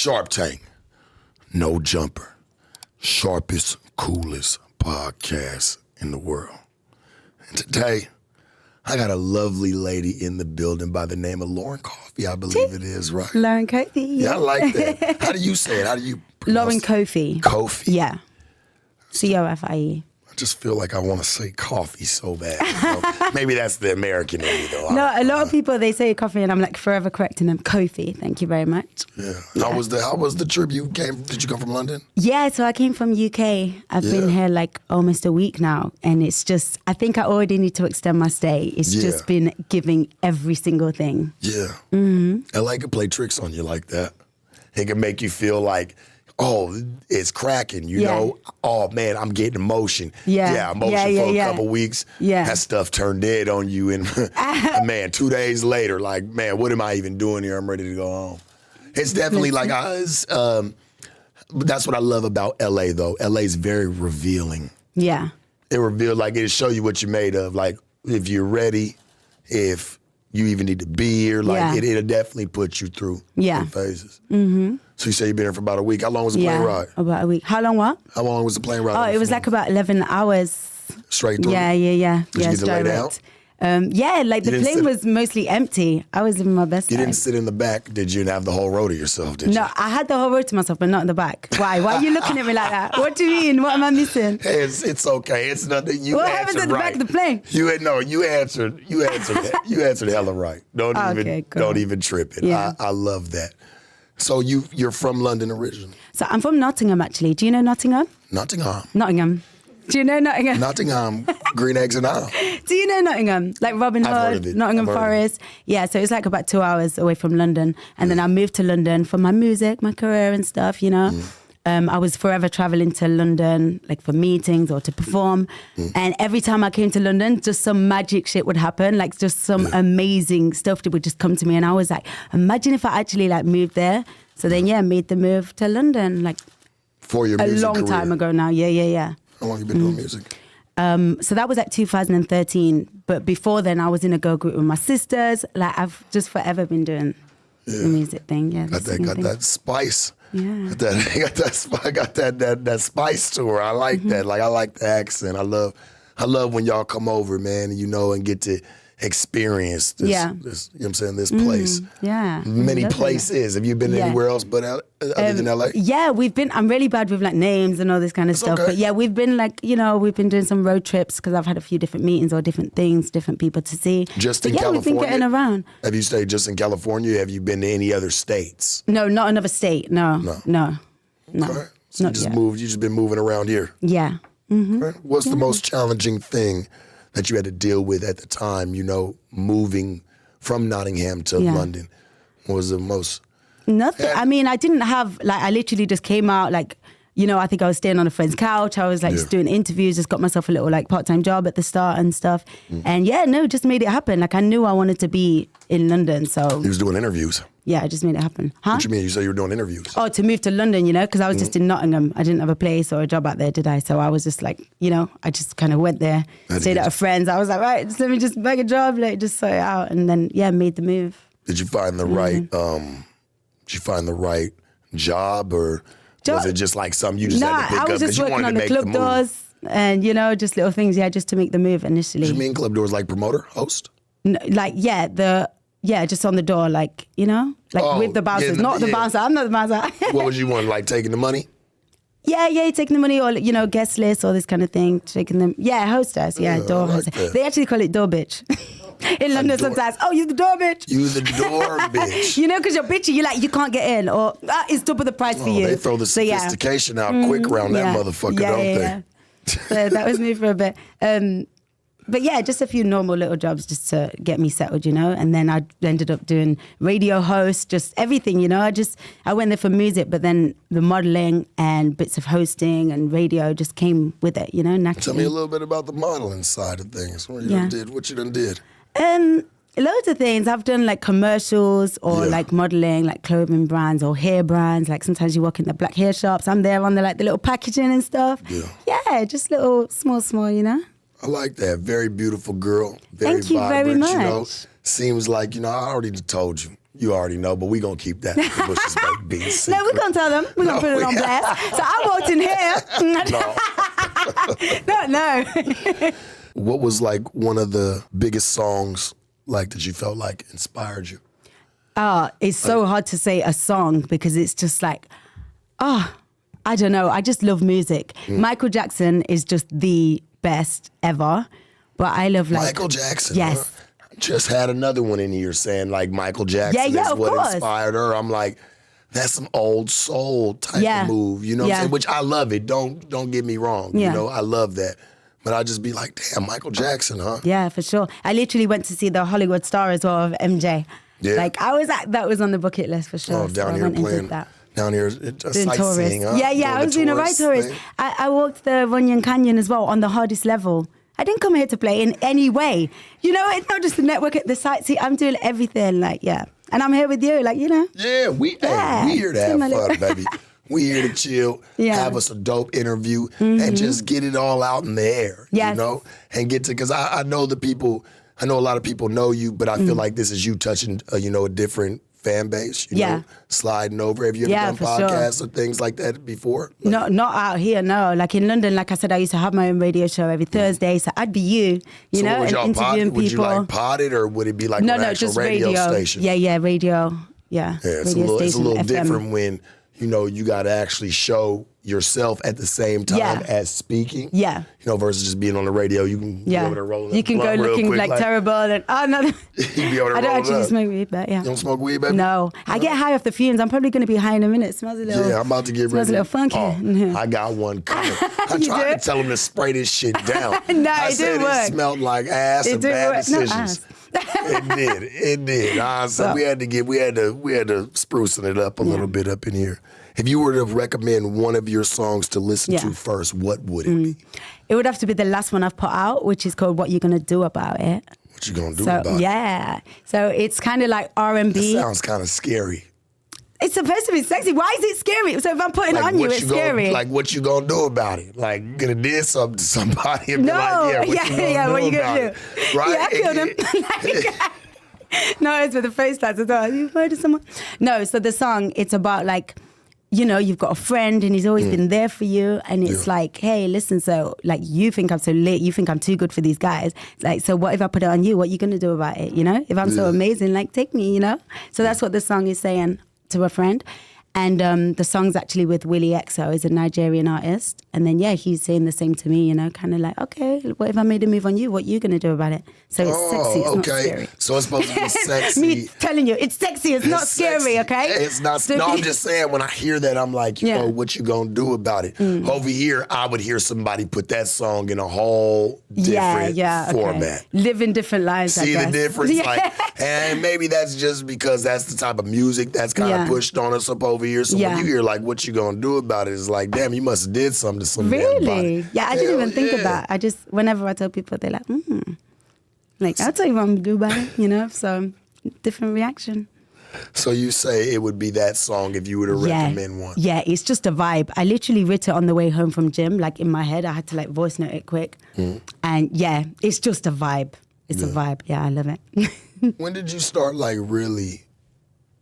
Sharp Tank, No Jumper, sharpest, coolest podcast in the world. And today, I got a lovely lady in the building by the name of Lauren Cofie, I believe it is, right? Lauren Cofie. Yeah, I like that. How do you say it? How do you pronounce Lauren it? Cofie. Cofie? Yeah. Cofie. I just feel like I want to say coffee so bad. Maybe that's the American in me, though. No, a lot of people, they say coffee, and I'm like forever correcting them. Cofie. Thank you very much. Yeah. How was the trip? Did you come from London? Yeah, so I came from UK. I've been here like almost a week now, and it's just, I think I already need to extend my stay. It's just been giving every single thing. Yeah. LA can play tricks on you like that. It can make you feel like, oh, it's cracking, you know? Oh, man, I'm getting emotion. Emotion for a couple weeks. Yeah. That stuff turned dead on you. And, man, 2 days later, like, man, what am I even doing here? I'm ready to go home. It's definitely like, that's what I love about L.A., though. L.A.'s very revealing. Yeah. It reveals, like, it'll show you what you're made of. Like, if you're ready, if you even need to be here, like, it'll definitely put you through phases. Mm-hmm. So you say you've been here for about a week. How long was the plane ride? About a week. How long what? How long was the plane ride? Oh, it was like about 11 hours. Straight through? Yeah. Did you get to lay down? Like the plane was mostly empty. I was living my best life. You didn't sit in the back, did you, and have the whole row to yourself, did you? No, I had the whole row to myself, but not in the back. Why? Why are you looking at me like that? What do you mean? What am I missing? Hey, it's okay. It's nothing. You what answered happens at the back of the plane? You answered hella right. Don't even trip it. Yeah. I love that. So you're from London originally? So I'm from Nottingham, actually. Do you know Nottingham? Nottingham. Do you know Nottingham? Nottingham, green eggs and ham. Do you know Nottingham? Like Robin Hood, Nottingham Forest. Yeah, so it's like about 2 hours away from London. And then I moved to London for my music, my career and stuff, you know. I was forever traveling to London, like for meetings or to perform. And every time I came to London, just some magic shit would happen. Like just some amazing stuff that would just come to me. And I was like, imagine if I actually like moved there. So then, made the move to London, like for your music a long career. Time ago now. Yeah. How long have you been doing music? So that was like 2013. But before then, I was in a girl group with my sisters. Like I've just forever been doing the music thing. Yeah, got that spice. Yeah, got that spice to her. I like that. Like I like the accent. I love when y'all come over, man. You know, and get to experience this. You know what I'm saying? This place. Many places. Have you been anywhere else but other than LA? Yeah, we've been. I'm really bad with like names and all this kind of stuff. Okay. But yeah, we've been like, you know, we've been doing some road trips because I've had a few different meetings or different things, different people to see. Just in California? We've been getting around. Have you stayed just in California? Or have you been to any other states? No, not another state. No. Okay. So you just been moving around here? Yeah. Mm-hmm. Okay. What's the most challenging thing that you had to deal with at the time, you know, moving from Nottingham to London? What was the most? Nothing. I mean, I didn't have, like, I literally just came out, like, you know, I think I was staying on a friend's couch. I was like just doing interviews, just got myself a little like part-time job at the start and stuff. And just made it happen. Like I knew I wanted to be in London, so. You was doing interviews? Yeah, I just made it happen. Huh? What you mean? You say you were doing interviews? Oh, to move to London, you know, because I was just in Nottingham. I didn't have a place or a job out there, did I? So I was just like, you know, I just kind of went there, stayed at a friend's. I was like, right, let me just bag a job, like just sort it out. And then, made the move. Did you find the right job or was it just like something you just had to pick up? I was just working on the club doors and, you know, just little things, just to make the move initially. What do you mean club doors, like promoter, host? No, like, just on the door, like, you know, like with the bouncers. Not the bouncer, I'm not the bouncer. What was you want, like taking the money? Yeah, taking the money or, you know, guest list or this kind of thing, taking them. Yeah, hostess, door hostess. They actually call it door bitch. In London sometimes, you the door bitch. You the door bitch. You know, because you're bitchy, you're like, you can't get in or it's double the price for you. They throw the sophistication out quick around that motherfucker, don't they? So that was me for a bit. But just a few normal little jobs just to get me settled, you know. And then I ended up doing radio host, just everything, you know. I went there for music, but then the modeling and bits of hosting and radio just came with it, you know, naturally. Tell me a little bit about the modeling side of things. What you done did? Loads of things. I've done like commercials or like modeling, like clothing brands or hair brands. Like sometimes you walk in the black hair shops. I'm there on the little packaging and stuff. Yeah, just little small, you know. I like that. Very beautiful girl. Very Thank you vibrant, very much. You know, seems like, you know, I already told you. You already know, but we gonna keep that Bush's baked beans secret. No, we're gonna tell them. We're gonna put it on blast. So I walked in here. No. What was like one of the biggest songs like that you felt like inspired you? It's so hard to say a song because it's just like, I don't know. I just love music. Michael Jackson is just the best ever. But I love like Michael Jackson. Yes. Huh? Just had another one in here saying like Michael Jackson is what inspired her. I'm like, that's some old soul type of move, you know what I'm saying? Which I love it. Don't get me wrong. You know, I love that. But I just be like, damn, Michael Jackson, huh? Yeah, for sure. I literally went to see the Hollywood Star as well of MJ. Yeah. Like that was on the bucket list for sure. Oh, down here playing. Down here, sightseeing, huh? Yeah, I was doing a right tourist. I walked the Runyon Canyon as well on the hardest level. I didn't come here to play in any way. You know, it's not just the network, the sightsee. I'm doing everything, like, And I'm here with you, like, you know. Yeah, we here to have fun, baby. We here to chill, have us a dope interview, and just get it all out in the air, you know? And get to, because I know a lot of people know you, but I feel like this is you touching, a different fan base, you know, sliding over. Have you ever done podcasts or things like that before? Like, no, not out here, no. Like in London, like I said, I used to have my own radio show every Thursday, so I'd be you so know, and interviewing people. Would you like pod it, or would it be like an actual just radio station? Yeah, radio. Yeah, it's a little different when, you got to actually show yourself at the same time as speaking. Yeah. Versus just being on the radio. You can go over there rolling. You can go looking quick, like terrible and no. You be over there I don't actually smoke weed, but You don't smoke weed, baby? No. I get high off the fumes. I'm probably going to be high in a minute. It smells a little. Yeah, I'm about to get ready. Smells a little funky. Oh, I got one coming. I tried to tell him to spray this shit down. I said didn't work. It smelled like ass and bad decisions. It did. So we had to sprucing it up a little bit up in here. If you were to recommend one of your songs to listen to first, what would it be? It would have to be the last one I've put out, which is called What You Gonna Do About It. What You Gonna Do About It? Yeah. So it's kind of like R&B. That sounds kind of scary. It's supposed to be sexy. Why is it scary? So if I'm putting it on you, it's scary. Like, what you gonna do about it? Like, you gonna do something to somebody and be like, what you gonna do? Right? Yeah, I killed him. No, it's with the face tats as well. You murdered someone? No, so the song, it's about like, you've got a friend and he's always been there for you. And it's like, hey, listen, so like you think I'm so lit, you think I'm too good for these guys. It's like, so what if I put it on you? What are you going to do about it? If I'm so amazing, like take me, So that's what the song is saying to a friend. And the song's actually with Willie XO, who's a Nigerian artist. And then, he's saying the same to me, kind of like, okay, what if I made a move on you? What are you going to do about it? So it's sexy, it's not scary. So it's supposed to be sexy. Me telling you, it's sexy, it's not scary, okay? It's not, no, I'm just saying, when I hear that, I'm like, what you going to do about it? Over here, I would hear somebody put that song in a whole different format. Living different lives, See the difference? And maybe that's just because that's the type of music that's kind of pushed on us up over here. So when you hear like, what you gonna do about it, it's like, damn, you must have did something to somebody. Really? Yeah, I didn't even think of that. I just, whenever I tell people, they're like, Like, I'll tell you what I'm gonna do about it, so different reaction. So you say it would be that song if you were to recommend one? Yeah, it's just a vibe. I literally wrote it on the way home from gym, like in my head. I had to like voice note it quick. And it's just a vibe. It's a vibe. Yeah, I love it. When did you start like really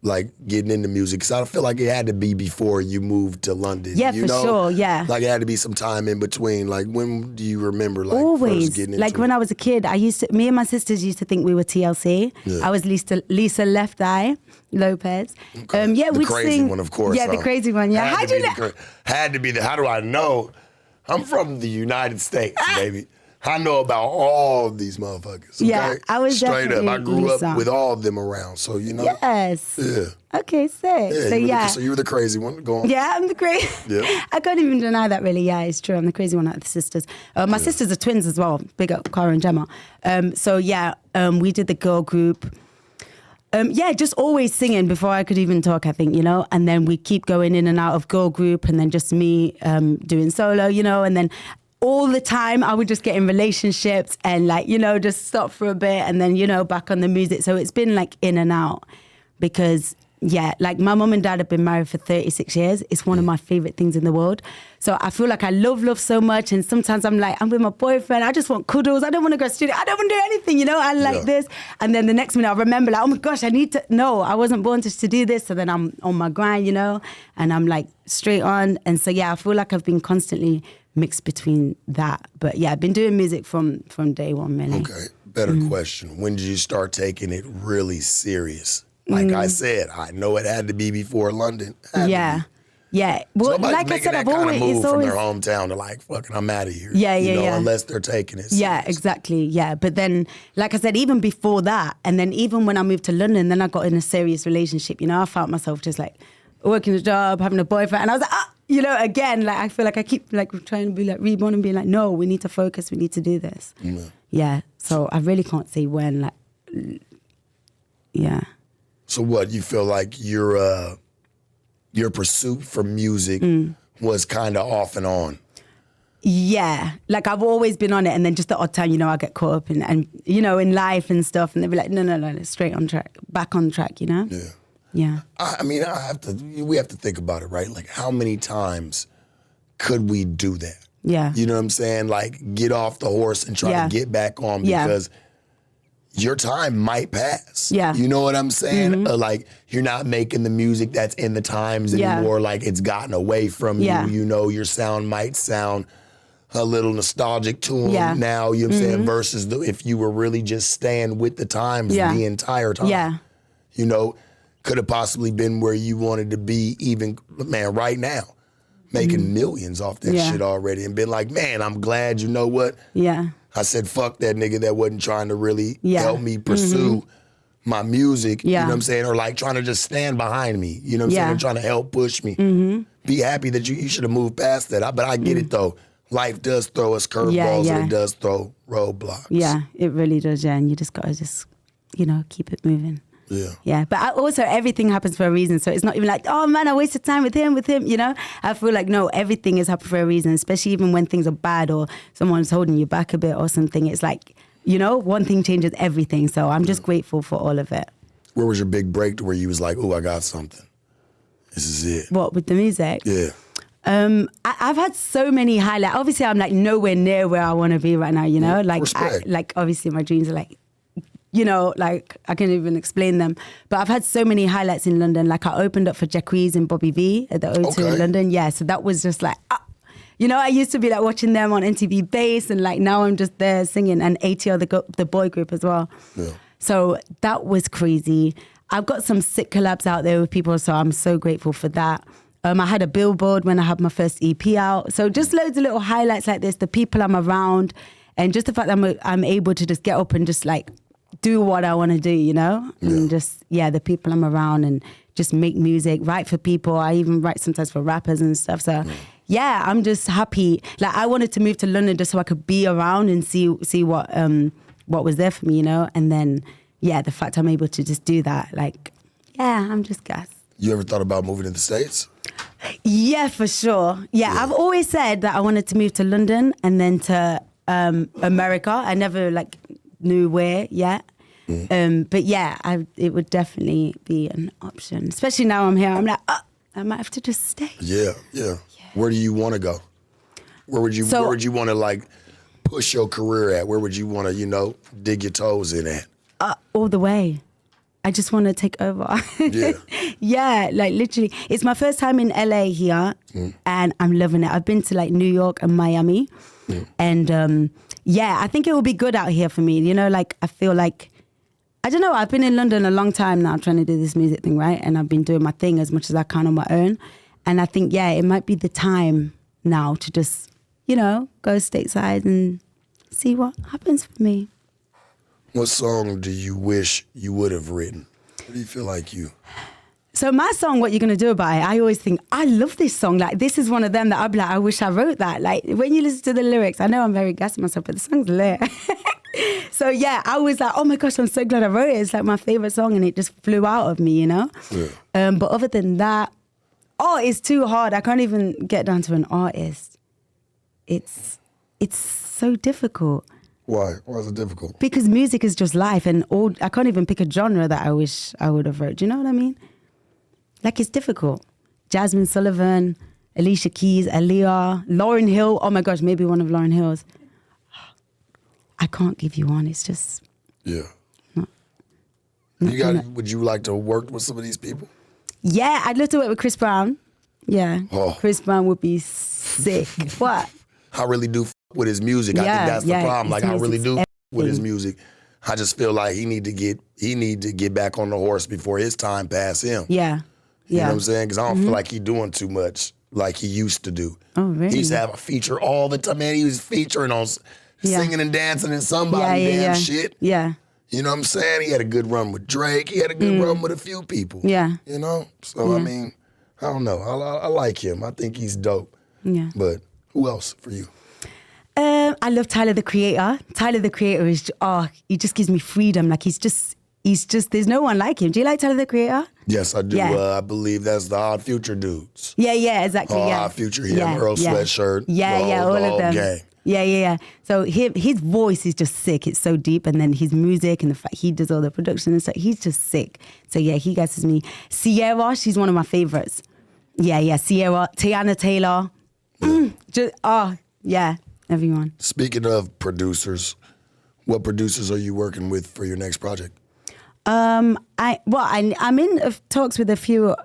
like getting into music? Because I feel like it had to be before you moved to London. Yeah, for sure, yeah. Like it had to be some time in between. Like when do you remember like always first getting into like when I was a kid, me and my sisters used to think we were TLC. Yeah. I was Lisa Left Eye Lopez. Okay. We'd crazy sing, one, of course. Yeah, the crazy one. Yeah, had to be the. How do I know? I'm from the United States, baby. I know about all of these motherfuckers. Okay? Yeah, I was straight up. I grew Lisa. up with all of them around, so Yes. Yeah. Okay, sick. So you were the crazy one. Go on. Yeah, I'm the crazy. Yeah. I can't even deny that. Really. Yeah, it's true. I'm the crazy one out of the sisters. My sisters are twins as well. Big up, Cara and Gemma. We did the girl group. Just always singing before I could even talk, I think, and then we keep going in and out of girl group and then just me doing solo, and then all the time I would just get in relationships and like, just stop for a bit and then, back on the music. So it's been like in and out because Yeah, like my mom and dad have been married for 36 years. It's one of my favorite things in the world. So I feel like I love so much. And sometimes I'm like, I'm with my boyfriend. I just want cuddles. I don't want to go to studio. I don't want to do anything, you know? I like this. And then the next minute I remember like, oh my gosh, I wasn't born just to do this. So then I'm on my grind, you know? And I'm like straight on. And so, yeah, I feel like I've been constantly mixed between that. But yeah, I've been doing music from day one, really. Okay, better question. When did you start taking it really serious? Like I said, I know it had to be before London. Yeah. Well, like I said, I've always move from their hometown to like, fucking, I'm out of here. Yeah. Unless they're taking it serious. Yeah, exactly. Yeah, but then, like I said, even before that, and then even when I moved to London, then I got in a serious relationship. You know, I found myself just like working a job, having a boyfriend, and I was like, again, like I feel like I keep like trying to be like reborn and being like, no, we need to focus, we need to do this. Yeah. So I really can't say when. Like, yeah. So what, you feel like your pursuit for music was kind of off and on? Yeah, like I've always been on it, and then just the odd time, I get caught up and in life and stuff, and they'll be like, no, straight on track, back on track, Yeah. I mean, we have to think about it, right? Like, how many times could we do that? Yeah. You know what I'm saying? Like, get off the horse and try to get back on because your time might pass. Yeah. You know what I'm saying? Like, you're not making the music that's in the times anymore. Like, it's gotten away from you. Your sound might sound a little nostalgic to them now, you know what I'm saying? Versus if you were really just staying with the times the entire time. Yeah. Could have possibly been where you wanted to be even, man, right now. Making millions off that shit already and been like, man, I'm glad, you know what? Yeah. I said, fuck that nigga that wasn't trying to really help me pursue my music, you know what I'm saying? Or like trying to just stand behind me, you know what I'm saying? And trying to help push me. Be happy that you should have moved past that. But I get it though. Life does throw us curveballs and it does throw roadblocks. Yeah, it really does, and you just gotta keep it moving. Yeah. But also everything happens for a reason. So it's not even like, oh man, I wasted time with him, I feel like, no, everything is happening for a reason, especially even when things are bad or someone's holding you back a bit or something. It's like, one thing changes everything. So I'm just grateful for all of it. Where was your big break to where you was like, oh, I got something? This is it. What, with the music? Yeah. I've had so many highlights. Obviously, I'm like nowhere near where I want to be right now, Like obviously my dreams are like, like I can't even explain them. But I've had so many highlights in London. Like I opened up for Jacquees and Bobby V at the O2 in London. Yeah, so that was just like, I used to be like watching them on MTV Bass, and like now I'm just there singing, and ATL, the boy group as well. Yeah. So that was crazy. I've got some sick collabs out there with people, so I'm so grateful for that. I had a billboard when I had my first EP out. So just loads of little highlights like this, the people I'm around, and just the fact that I'm able to just get up and just like do what I want to do, and just, the people I'm around and just make music, write for people. I even write sometimes for rappers and stuff. So I'm just happy. Like I wanted to move to London just so I could be around and see what was there for me, and then, the fact I'm able to just do that, like, I'm just gassed. You ever thought about moving to the States? Yeah, for sure. Yeah, I've always said that I wanted to move to London and then to America. I never knew where yet. But it would definitely be an option. Especially now I'm here. I'm like, I might have to just stay. Yeah. Where do you want to go? Where would you want to push your career at? Where would you want to, dig your toes in at? All the way. I just want to take over. Yeah, like literally. It's my first time in LA here, and I'm loving it. I've been to New York and Miami, and I think it will be good out here for me. I feel like, I don't know, I've been in London a long time now trying to do this music thing, right? And I've been doing my thing as much as I can on my own. And I think, it might be the time now to just, go stateside and see what happens for me. What song do you wish you would have written? What do you feel like you? So my song, What You Gonna Do About It, I always think, I love this song. Like, this is one of them that I'd be like, I wish I wrote that. Like, when you listen to the lyrics, I know I'm very gassing myself, but the song's lit. So I was like, oh my gosh, I'm so glad I wrote it. It's like my favorite song, and it just flew out of me, Yeah. But other than that, it's too hard. I can't even get down to an artist. It's so difficult. Why? Why is it difficult? Because music is just life, and I can't even pick a genre that I wish I would have wrote. Do you know what I mean? like it's difficult. Jasmine Sullivan, Alicia Keys, Aaliyah, Lauren Hill. Oh my gosh, maybe one of Lauren Hill's. I can't give you one. It's just Would you like to work with some of these people? Yeah, I'd love to work with Chris Brown. Yeah, Oh. Chris Brown would be sick. What? I really do with his music. I think that's the problem. Like I really do with his music. I just feel like he need to get back on the horse before his time pass him. Yeah. You know what I'm saying? Because I don't feel like he's doing too much like he used to do. Oh, really? He used to have a feature all the time. Man, he was featuring on singing and dancing in somebody damn shit. Yeah. You know what I'm saying? He had a good run with Drake. He had a good run with a few people. Yeah. You know? So, I mean, I don't know. I like him. I think he's dope. Yeah. But who else for you? I love Tyler, the Creator. Tyler, the Creator is, he just gives me freedom. Like he's just, there's no one like him. Do you like Tyler, the Creator? Yes, I do. Yeah. I believe that's the Odd Future dudes. Yeah, exactly. Odd Future, Earl Sweatshirt. All of them. Gang. Yeah. So his voice is just sick. It's so deep. And then his music and the fact he does all the production and stuff, he's just sick. So yeah, he guesses me. Ciara, she's one of my favorites. Yeah, Ciara. Teyana Taylor. Everyone. Speaking of producers, what producers are you working with for your next project? I'm in talks with a few,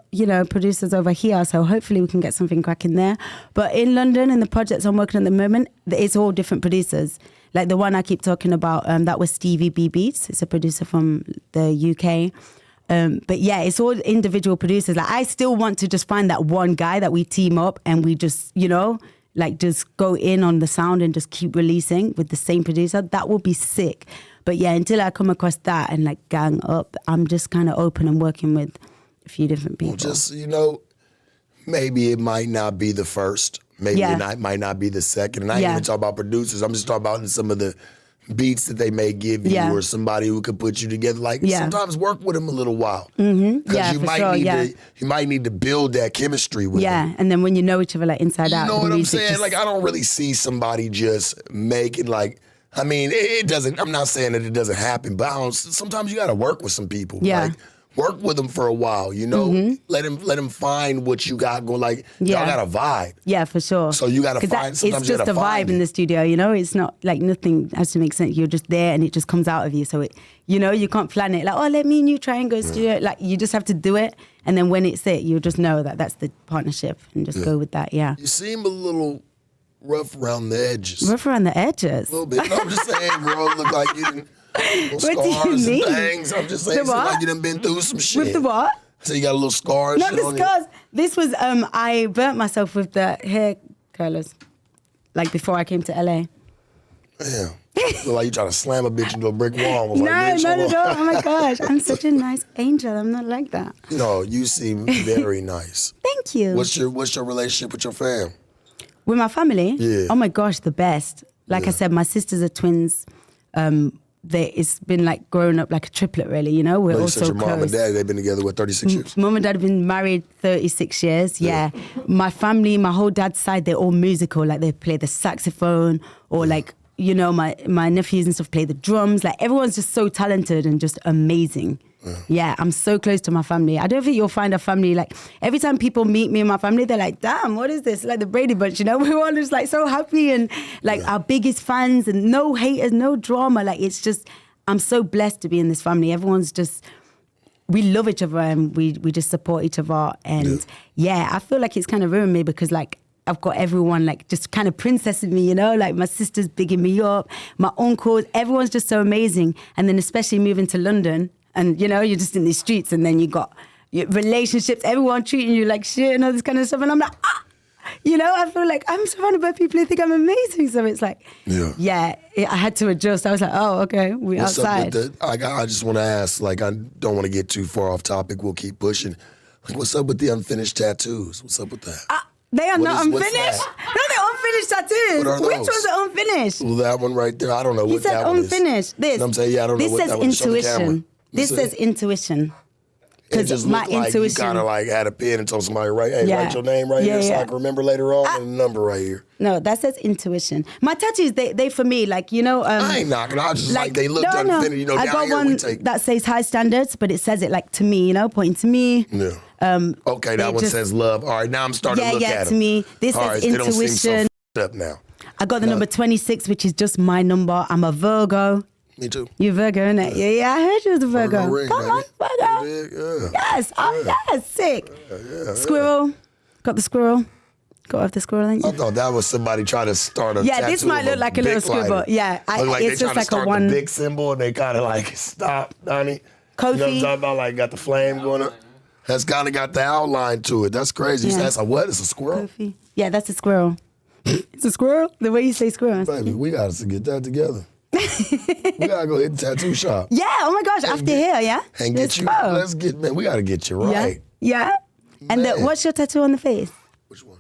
producers over here, so hopefully we can get something cracking there. But in London, in the projects I'm working on at the moment, it's all different producers. Like the one I keep talking about, that was Stevie B Beats. It's a producer from the UK. But yeah, it's all individual producers. Like I still want to just find that one guy that we team up and we just, just go in on the sound and just keep releasing with the same producer. That would be sick. But yeah, until I come across that and like gang up, I'm just kind of open and working with a few different people. Well, just, maybe it might not be the first. Maybe it might not be the second. And I ain't even talking about producers. I'm just talking about some of the beats that they may give you or somebody who could put you together. Like sometimes work with them a little while. Because you might need to build that chemistry with them. Yeah, and then when you know each other like inside out. You know what I'm saying? Like I don't really see somebody just making like, I mean, it doesn't, I'm not saying that it doesn't happen, but sometimes you got to work with some people. Yeah. Like, work with them for a while, Let them find what you got going. Like, y'all got a vibe. Yeah, for sure. So you got to find, sometimes it's just a vibe in the studio, It's not like nothing has to make sense. You're just there and it just comes out of you. So, you can't plan it. Like, let me and you try and go studio. Like, you just have to do it. And then when it's it, you'll just know that that's the partnership and just go with that, You seem a little rough around the edges. Rough around the edges? A little bit. No, I'm just saying, girl, look like you didn't. What do you mean? And things. I'm just saying, like you done been through some shit. With the what? So you got a little scar and Not shit the on scars. This was, I burnt myself with the hair curlers, like before I came to LA. Yeah. Look like you trying to slam a bitch into a brick wall. No, not at all. Oh my gosh, I'm such a nice angel. I'm not like that. No, you seem very nice. Thank you. What's your relationship with your fam? With my family? Yeah. Oh my gosh, the best. Like I said, my sisters are twins. It's been like growing up like a triplet, really. We're all so your close. Mom and dad, they've been together 36 years. Mom and dad have been married 36 years. Yeah. My family, my whole dad's side, they're all musical. Like they play the saxophone or like my nephews and stuff play the drums. Like everyone's just so talented and just amazing. Yeah, I'm so close to my family. I don't think you'll find a family like every time people meet me and my family, they're like, damn, what is this? Like the Brady Bunch, We're all just like so happy and like our biggest fans and no haters, no drama. Like it's just, I'm so blessed to be in this family. Everyone's just, we love each other and we just support each other. And I feel like it's kind of ruined me because like I've got everyone like just kind of princessing me, like my sister's bigging me up, my uncles, everyone's just so amazing. And then especially moving to London and, you're just in the streets and then you got your relationships, everyone treating you like shit and all this kind of stuff. And I'm like, I feel like I'm surrounded by people who think I'm amazing. So it's like, I had to adjust. I was like, oh, okay, we're outside. I just want to ask, like, I don't want to get too far off topic. We'll keep pushing. Like, what's up with the unfinished tattoos? What's up with that? They are not unfinished. No, they're unfinished tattoos. What are those? Which ones are unfinished? Well, that one right there. I don't know what that one is. He said unfinished. This. I'm saying, I don't know what that one is. Intuition. This says intuition. It just looked like you kind of like had a pen and told somebody, write your name right here so I can remember later on and the number right here. No, that says intuition. My tattoos, they for me, like, I ain't knocking. I just like they looked unfinished. I got one that says high standards, but it says it like to me, pointing to me. Yeah. Okay, that one says love. All right, now I'm starting to look at to me, this all is right, intuition. They don't seem so up now. I got the number 26, which is just my number. I'm a Virgo. Me too. You're Virgo, innit? Yeah, I heard you was a Virgo. Ring, Come on, Virgo. Yeah. Yes, yes, sick. Squirrel. Got the squirrel. Got to have the squirrel, ain't you? I thought that was somebody trying to start a tattoo. This might look like a little scribble. Yeah, it's just like a one. The big symbol, and they kind of like stop, Donnie. Cofie. You know what I'm talking about? Like got the flame going up. That's kind of got the outline to it. That's crazy. Yeah. That's a what? It's a squirrel? Cofie. Yeah, that's a squirrel. It's a squirrel? The way you say squirrel. Baby, we got to get that together. We got to go hit the tattoo shop. Yeah, oh my gosh, after here, yeah? And get you, man, we got to get you right. Yeah? And what's your tattoo on the face? Which one?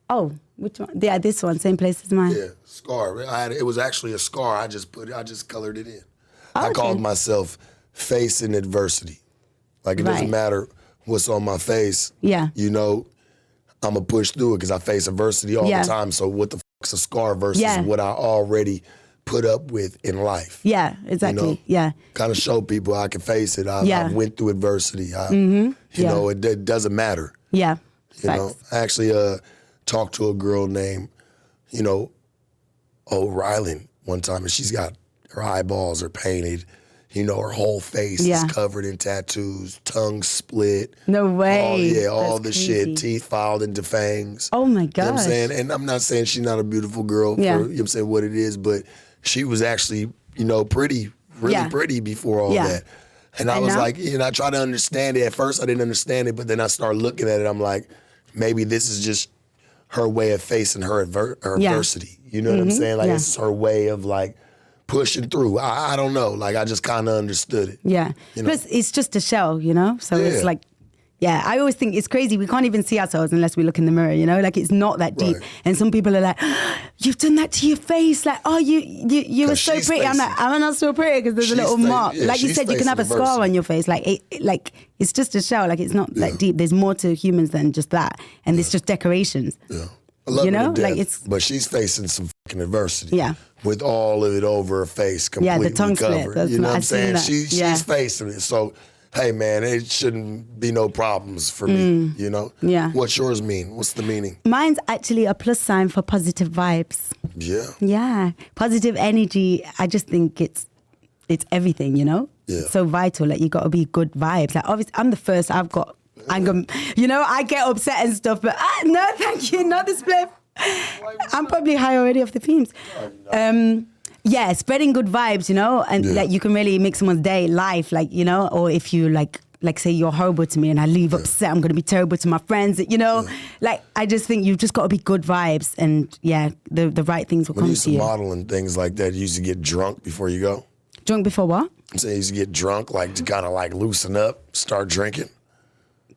Oh, which one? Yeah, this one, same place as mine. Yeah, scar. It was actually a scar. I just colored it in. Oh, I called myself facing adversity. Like it doesn't matter what's on my face. Yeah. You know, I'm going to push through it because I face adversity all the time. So what the fuck's a scar versus what I already put up with in life? Yeah, exactly. You know? Kind of show people I can face it. I went through adversity. You know, it doesn't matter. Yeah. You know, I actually talked to a girl named, O'Reilly one time, and she's got her eyeballs are painted. You know, her whole face is covered in tattoos, tongue split. No way. All the shit, teeth filed into fangs. Oh my gosh. You know what I'm saying? And I'm not saying she's not a beautiful girl for, you know what I'm saying, what it is, but she was actually, pretty, really pretty before all that. And I was like, I try to understand it. At first I didn't understand it, but then I started looking at it. I'm like, maybe this is just her way of facing her adversity. You know what I'm saying? Like it's her way of like, pushing through. I don't know. Like, I just kind of understood it. Yeah. Plus, it's just a shell, So it's like, I always think it's crazy. We can't even see ourselves unless we look in the mirror, Like, it's not that deep. Right. And some people are like, oh, you've done that to your face. Like, oh, you were so pretty. I'm like, I'm not so pretty because there's a little mark. Yeah, like you said, you can have a scar on your face. Like, it's just a shell. Like, it's not that deep. There's more to humans than just that. And it's just decorations. Yeah. I love her to death, but she's facing some fucking adversity. Yeah. With all of it over her face, completely the tongue covered. Split. You know what I'm saying? She's facing it. So, hey, man, it shouldn't be no problems for me, Yeah. What's yours mean? What's the meaning? Mine's actually a plus sign for positive vibes. Yeah. Yeah. Positive energy, I just think it's everything, Yeah. It's so vital. Like, you got to be good vibes. Like, obviously, I'm the first. I've got anger. I get upset and stuff, but no, thank you, not the split. I'm probably high already off the fumes. Spreading good vibes, and like you can really make someone's day, life, like, or if you like say you're horrible to me and I leave upset, I'm going to be terrible to my friends, like I just think you've just got to be good vibes and the right things will come to you. When you used to model and things like that, you used to get drunk before you go? Drunk before what? So you used to get drunk, like to kind of like loosen up, start drinking?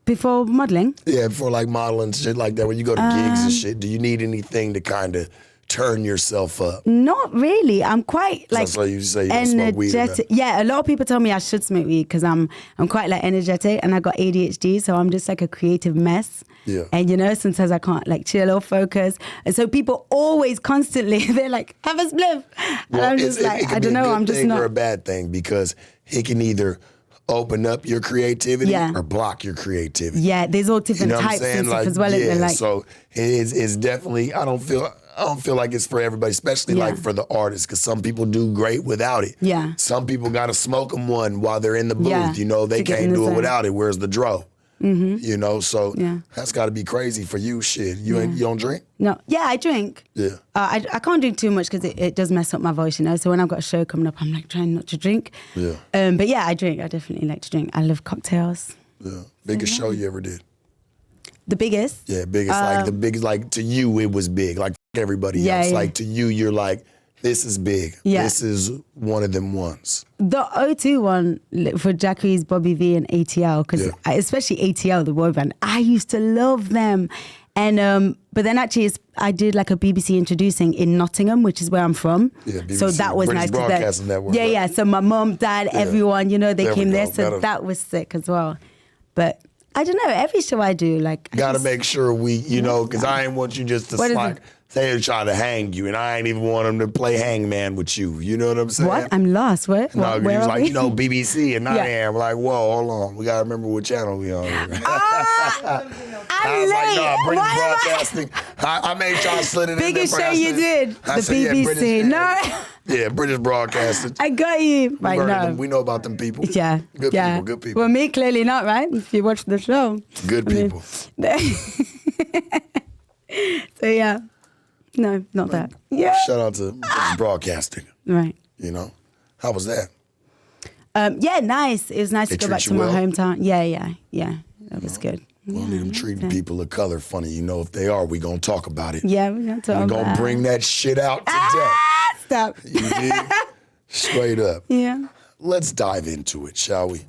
Before modeling? Yeah, before like modeling, shit like that. When you go to gigs and shit, do you need anything to kind of turn yourself up? Not really. I'm quite like so you say you don't smoke weed. Yeah, a lot of people tell me I should smoke weed because I'm quite like energetic and I got ADHD, so I'm just like a creative mess. Yeah. And sometimes I can't like chill or focus. And so people always constantly, they're like, have a spliff. And I'm just like, I don't know, I'm just not. Or a bad thing because it can either open up your creativity or block your creativity. Yeah, there's all different types and stuff as well. Yeah, so it's definitely, I don't feel like it's for everybody, especially like for the artists, because some people do great without it. Yeah. Some people got to smoke them one while they're in the booth. They can't do it without it. Where's the dro? Mm-hmm. So that's got to be crazy for you. Shit, you don't drink? No. Yeah, I drink. Yeah. I can't drink too much because it does mess up my voice, So when I've got a show coming up, I'm like trying not to drink. Yeah. But yeah, I drink. I definitely like to drink. I love cocktails. Yeah. Biggest show you ever did? The biggest? Yeah, biggest. Like to you, it was big. Like everybody else. Yeah. Like to you, you're like, this is big. Yeah. This is one of them ones. The O2 one for Jacquees, Bobby V, and ATL, because especially ATL, the boy band, I used to love them. And but then actually, I did like a BBC introducing in Nottingham, which is where I'm from. Yeah, BBC, so that was British nice. Broadcasting Network. Yeah, yeah. So my mom, dad, everyone, they came there. So that was sick as well. But I don't know. Every show I do, like, gotta make sure we, because I ain't want you just to They're trying to hang you, and I ain't even want them to play hangman with you. You know what I'm saying? What? I'm lost. What? No, he was like, we? BBC and I am. Like, whoa, hold on. We got to remember what channel we on. I'm I was late. like, no, British Broadcasting. I made sure I slid it Biggest in there. show you did. I The said, BBC. No. Yeah, British Broadcasting. I got you. Right, no. We know about them people. Yeah. Good people. Well, me, clearly not, right? If you watch the show. Good people. So, yeah. No, not that. Yeah. Shout out to British Broadcasting. Right. You know? How was that? Yeah, nice. It was nice to go back to my hometown. Yeah. That was good. Well, them treating people of color funny. You know, if they are, we going to talk about it. Yeah, we're going to talk about it. We're going to bring that shit out today. Stop. You did? Straight up. Yeah. Let's dive into it, shall we?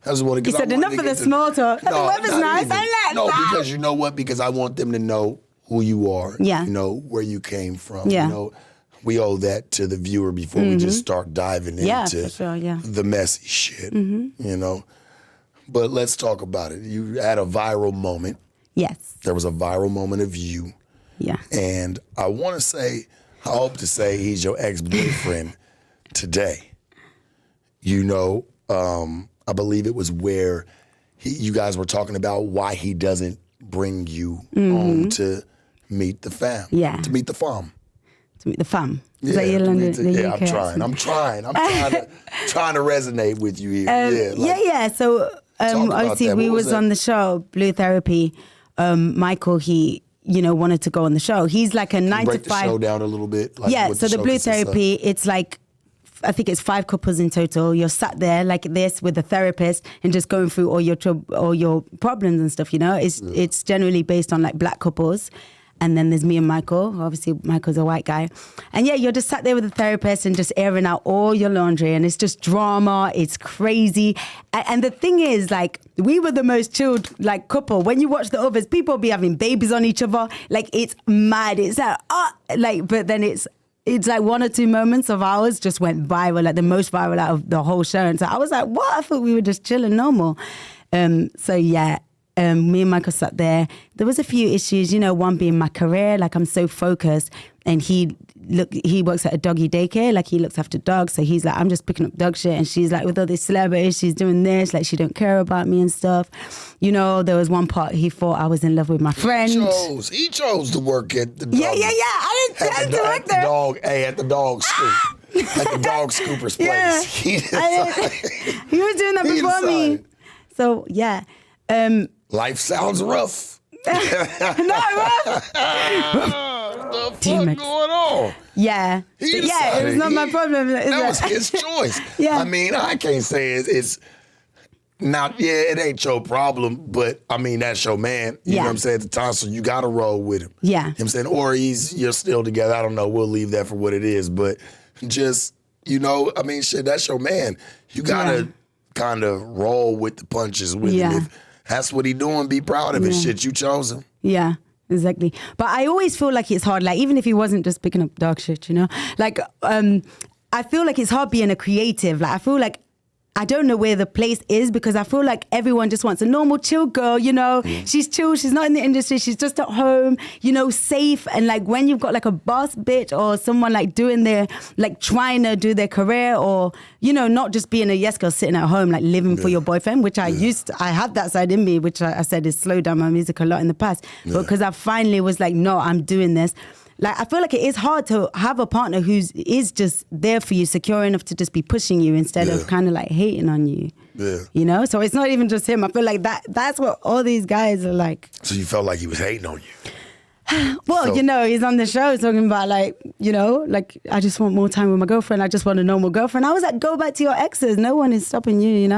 You said enough of the small talk. The weather's nice. Because you know what? Because I want them to know who you are. Yeah. You know, where you came from. Yeah. You know, we owe that to the viewer before we just start diving into the messy shit. You know? But let's talk about it. You had a viral moment. Yes. There was a viral moment of you. Yeah. And I hope to say he's your ex-boyfriend today. You know, I believe it was where you guys were talking about why he doesn't bring you home to meet the fam. Yeah. To meet the fam. To meet the fam. Is Yeah, that your yeah, UK I'm trying to resonate with you here. Yeah. So obviously we was on the show, Blue Therapy. Michael, he wanted to go on the show. He's like a 9 to 5. Break the show down a little bit. Like so the Blue Therapy, it's like, I think it's 5 couples in total. You're sat there like this with a therapist and just going through all your problems and stuff. It's generally based on like black couples. And then there's me and Michael. Obviously, Michael's a white guy. And yeah, you're just sat there with a therapist and just airing out all your laundry. And it's just drama. It's crazy. And the thing is, like, we were the most chilled, like, couple. When you watch the others, people be having babies on each other. Like, it's mad. It's like, but then it's like 1 or 2 moments of ours just went viral, like the most viral out of the whole show. And so I was like, what? I thought we were just chilling normal. So yeah. Me and Michael sat there. There was a few issues, one being my career. Like, I'm so focused, and he works at a doggy daycare. Like, he looks after dogs. So he's like, I'm just picking up dog shit. And she's like, with all these celebrities, she's doing this. Like, she don't care about me and stuff. There was one part he thought I was in love with my friend. He chose to work at the dog. Yeah. I didn't tell him to work there. At the dog scoop. At the dog scooper's place. Yeah. He was doing that before me. So, yeah. Life sounds rough. Not rough. What the fuck going on? Yeah. It was not my problem. That was his choice. Yeah. I mean, I can't say it's not, it ain't your problem, but I mean, that's your man. You know what I'm saying? At the time, so you got to roll with him. Yeah. You know what I'm saying? Or you're still together. I don't know. We'll leave that for what it is. But just, I mean, shit, that's your man. You got to kind of roll with the punches with him. If that's what he doing, be proud of his shit. You chose him. Yeah, exactly. But I always feel like it's hard, like even if he wasn't just picking up dog shit, like I feel like it's hard being a creative. Like I feel like I don't know where the place is, because I feel like everyone just wants a normal, chill girl, She's chill, she's not in the industry, she's just at home, safe. And like when you've got like a boss bitch or someone like doing their, like trying to do their career, or, not just being a yes girl sitting at home, like living for your boyfriend, which I had that side in me, which I said has slowed down my music a lot in the past. But because I finally was like, no, I'm doing this. Like, I feel like it is hard to have a partner who is just there for you, secure enough to just be pushing you instead of kind of like hating on you. Yeah. So it's not even just him. I feel like that's what all these guys are like. So you felt like he was hating on you? Well, he's on the show talking about like, like, I just want more time with my girlfriend. I just want a normal girlfriend. I was like, go back to your exes. No one is stopping you,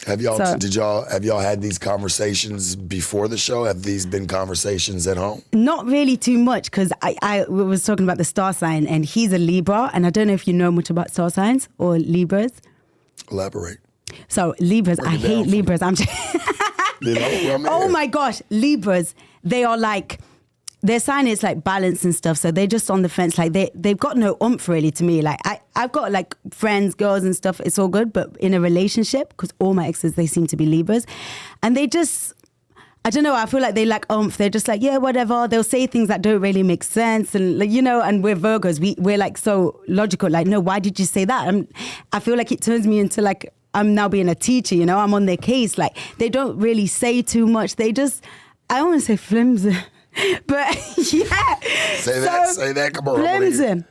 Have y'all had these conversations before the show? Have these been conversations at home? Not really too much, because I was talking about the star sign, and he's a Libra, and I don't know if you know much about star signs or Libras. Elaborate. So Libras, I hate Libras. I'm just oh my gosh, Libras, they are like, their sign is like balance and stuff, so they're just on the fence. Like they've got no oomph really to me. Like I've got like friends, girls and stuff, it's all good, but in a relationship, because all my exes, they seem to be Libras, and I I don't know. I feel like they lack oomph. They're just like, yeah, whatever. They'll say things that don't really make sense. And like, you know, and we're Virgos. We're like so logical. Like, no, why did you say that? I feel like it turns me into like, I'm now being a teacher, you know, I'm on their case. Like they don't really say too much. They just, I don't want to say flimsy, but yeah. Say that. Come on. Flimsy.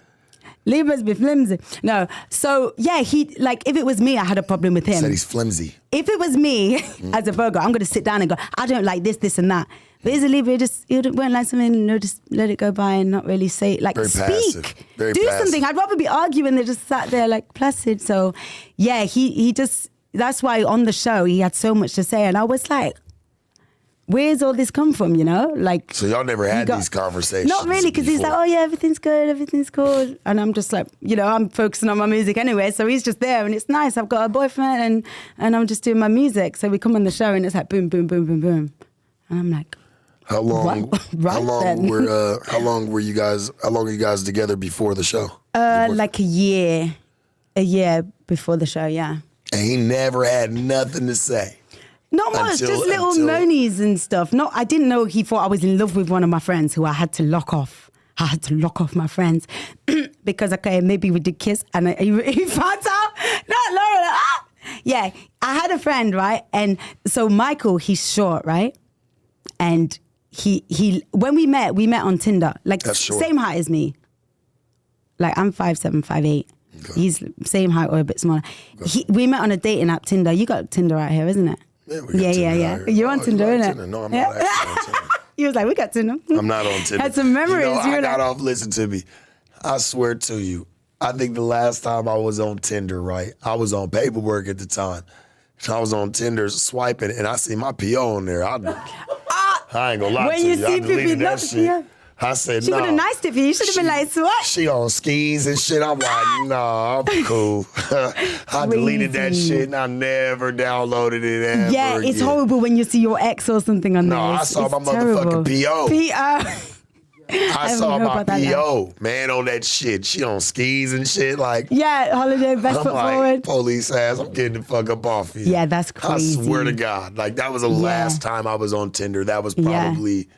Libras be flimsy. No. So yeah, he like if it was me, I had a problem with him. Said he's flimsy. If it was me as a Virgo, I'm going to sit down and go, I don't like this and that. But as a Libra, you won't like something, you know, just let it go by and not really say, like, very speak. Passive. Very do passive. something. I'd rather be arguing than just sat there like placid. So yeah, he just, that's why on the show he had so much to say. And I was like, where's all this come from, you know? Like, so y'all never had these conversations? Not really, because he's like, oh yeah, everything's good, everything's cool. And I'm just like, you know, I'm focusing on my music anyway. So he's just there and it's nice. I've got a boyfriend and I'm just doing my music. So we come on the show and it's like boom, boom, boom, boom, boom. And I'm like, how long are you guys together before the show? Like a year before the show, yeah. And he never had nothing to say. Not much, just little moanies and stuff. No, I didn't know he thought I was in love with one of my friends who I had to lock off. I had to lock off my friends because, okay, maybe we did kiss and he found out. Not Lauren. Yeah, I had a friend, right? And so Michael, he's short, right? And he when we met on Tinder, like same height as me. Like I'm 5'7", 5'8". Okay. He's same height or a bit smaller. Okay. We met on a dating app, Tinder. You got Tinder out here, isn't it? Yeah. You're on Tinder, isn't it? Tinder. No, I'm not actually on Tinder. He was like, we got Tinder. I'm not on Tinder. Had some memories. You know, I got off, listen to me. I swear to you, I think the last time I was on Tinder, right, I was on paperwork at the time. I was on Tinder swiping, and I see my PO on there. I ain't gonna lie to you. I deleted that shit. I said, she would have niced it for you. You should have been like, what? She on skis and shit. I'm like, nah, I'm cool. I deleted that shit and I never downloaded it ever Yeah, it's again. Horrible when you see your ex or something on there. No, I saw my motherfucking PO. I saw my PO, man, on that shit. She on skis and shit. Like, yeah, holiday, best foot forward. Police ass, I'm getting the fuck up off here. Yeah, that's crazy. I swear to God. Like, that was the last time I was on Tinder. That was probably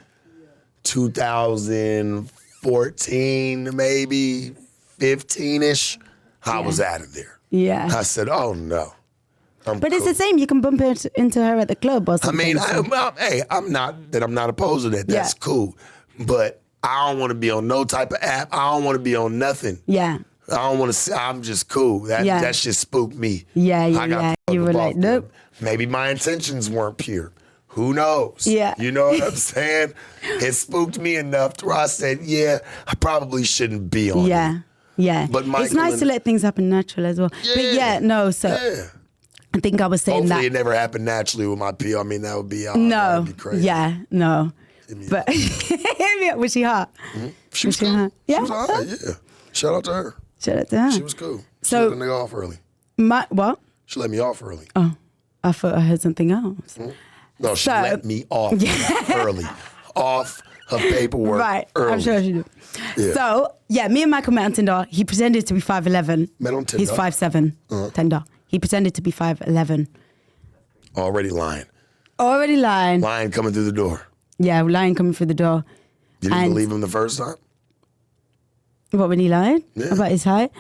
2014, maybe 15-ish. I was out of there. Yeah. I said, oh no. But it's the same. You can bump into her at the club or something. I mean, hey, I'm not opposed to that. That's cool. But I don't want to be on no type of app. I don't want to be on nothing. Yeah. I don't want to. I'm just cool. That shit spooked me. Yeah. You were like, nope. Maybe my intentions weren't pure. Who knows? Yeah. You know what I'm saying? It spooked me enough to where I said, yeah, I probably shouldn't be on it. Yeah. But it's nice to let things happen natural as well. Yeah. But I think I was saying hopefully it never happened naturally with my PO. I mean, that would be crazy. Yeah, no. But was she hot? Mm-hmm. She was cool. Hot? Yeah. She was hot, yeah. Shout out to her. She was cool. She so, let me off early. What? She let me off early. Oh, I thought I heard something else. Mm-hmm. No, she let me off early. Off her paperwork early. I'm sure she did. Yeah. So, me and Michael met on Tinder. He pretended to be 5'11". Met on Tinder? He's 5'7". Tinder. He pretended to be 5'11". Already lying. Lying coming through the door. Yeah, lying coming through the door. Did you believe him the first time? What, when he lied? Yeah. About his height?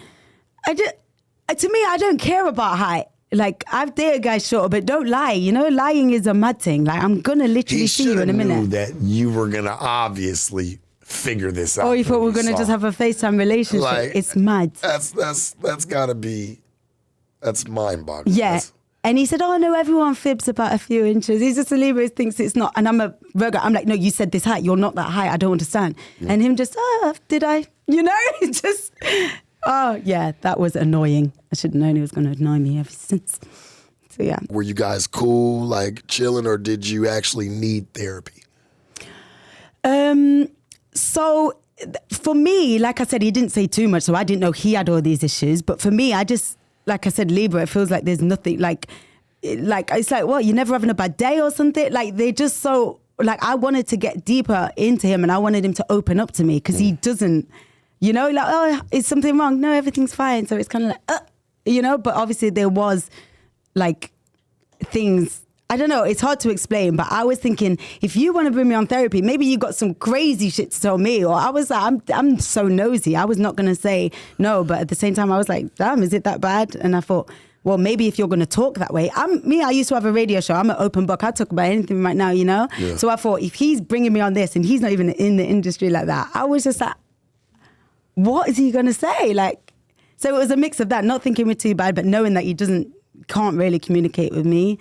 To me, I don't care about height. Like, I've dated guys shorter, but don't lie. You know, lying is a mad thing. Like, I'm going to literally see you in a minute. He should have knew that you were going to obviously figure this out. Oh, you thought we were going to just have a FaceTime relationship? Like, it's mad. That's got to be, that's mind-boggling. Yeah. And he said, oh, no, everyone fibs about a few inches. He's just a Libra who thinks it's not. And I'm a Virgo. I'm like, no, you said this height. You're not that height. I don't understand. Yeah. And him just, did I? You know, just... Oh, yeah, that was annoying. I should have known he was going to annoy me ever since. So, yeah. Were you guys cool, like chilling, or did you actually need therapy? So, for me, like I said, he didn't say too much, so I didn't know he had all these issues. But for me, I just, like I said, Libra, it feels like there's nothing, like it's like, what, you're never having a bad day or something? Like, they're just so, like, I wanted to get deeper into him and I wanted him to open up to me because he doesn't. You know, like, oh, is something wrong? No, everything's fine. So it's kind of like, you know, but obviously there was like things I don't know, it's hard to explain, but I was thinking, if you want to bring me on therapy, maybe you got some crazy shit to tell me. Or I was like, I'm so nosy. I was not going to say no, but at the same time, I was like, damn, is it that bad? And I thought, well, maybe if you're going to talk that way. I used to have a radio show. I'm an open book. I talk about anything right now, you know? Yeah. So I thought, if he's bringing me on this and he's not even in the industry like that, I was just like, what is he going to say? Like, so it was a mix of that, not thinking we're too bad, but knowing that he can't really communicate with me.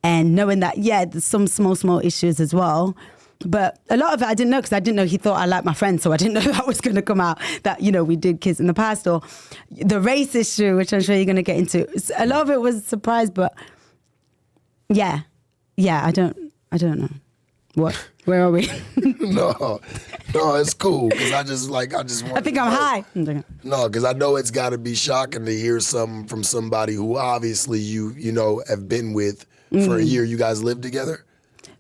And knowing that, yeah, there's some small issues as well. But a lot of it I didn't know, because I didn't know he thought I liked my friends. So I didn't know that was going to come out, that, you know, we did kiss in the past. Or the race issue, which I'm sure you're going to get into. A lot of it was a surprise, but yeah, I don't know. What? Where are we? No, it's cool, because I just want I think I'm high. No, because I know it's got to be shocking to hear something from somebody who obviously you know have been with for a year. You guys lived together?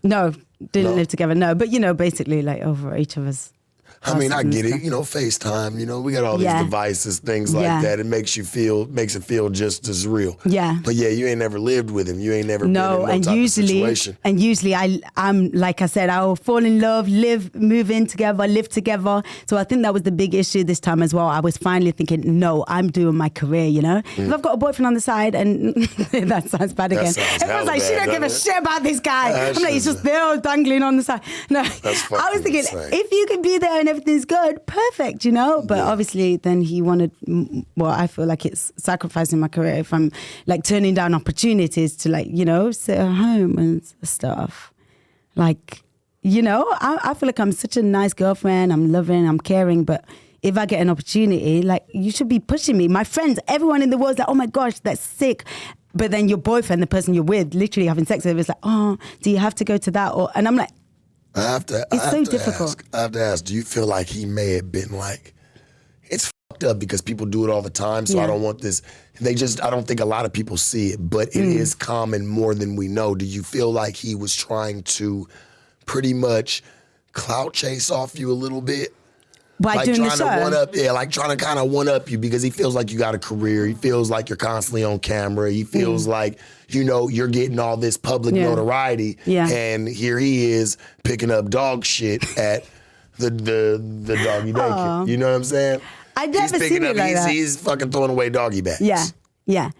No, didn't live together. No, but you know, basically like over each of us. I mean, I get it. You know, FaceTime. You know, we got all these devices, things like that. It makes it feel just as real. Yeah. But yeah, you ain't never lived with him. You ain't never been in no type of situation. And usually, I'm like I said, I will fall in love, move in together, live together. So I think that was the big issue this time as well. I was finally thinking, no, I'm doing my career. You know, if I've got a boyfriend on the side, and that sounds bad again. Everyone's like, she don't give a shit about this guy. I'm like, he's just there dangling on the side. No, I was thinking, if you could be there and everything's good, perfect, you know? But obviously then he wanted, well, I feel like it's sacrificing my career if I'm like turning down opportunities to like, you know, sit at home and stuff. Like, you know, I feel like I'm such a nice girlfriend, I'm loving, I'm caring, but if I get an opportunity, like, you should be pushing me. My friends, everyone in the world's like, oh my gosh, that's sick. But then your boyfriend, the person you're with, literally having sex with, is like, oh, do you have to go to that? And I'm like, it's so difficult. I have to ask, do you feel like he may have been like, it's fucked up because people do it all the time, so I don't want this. I don't think a lot of people see it, but it is common more than we know. Do you feel like he was trying to pretty much clout chase off you a little bit? By like doing trying the show? Like trying to kind of one up you, because he feels like you got a career. He feels like you're constantly on camera. He feels like, you know, you're getting all this public notoriety. Yeah. And here he is picking up dog shit at the doggy daycare. You know what I'm saying? I never seen it like that. He's fucking throwing away doggy bags. Yeah.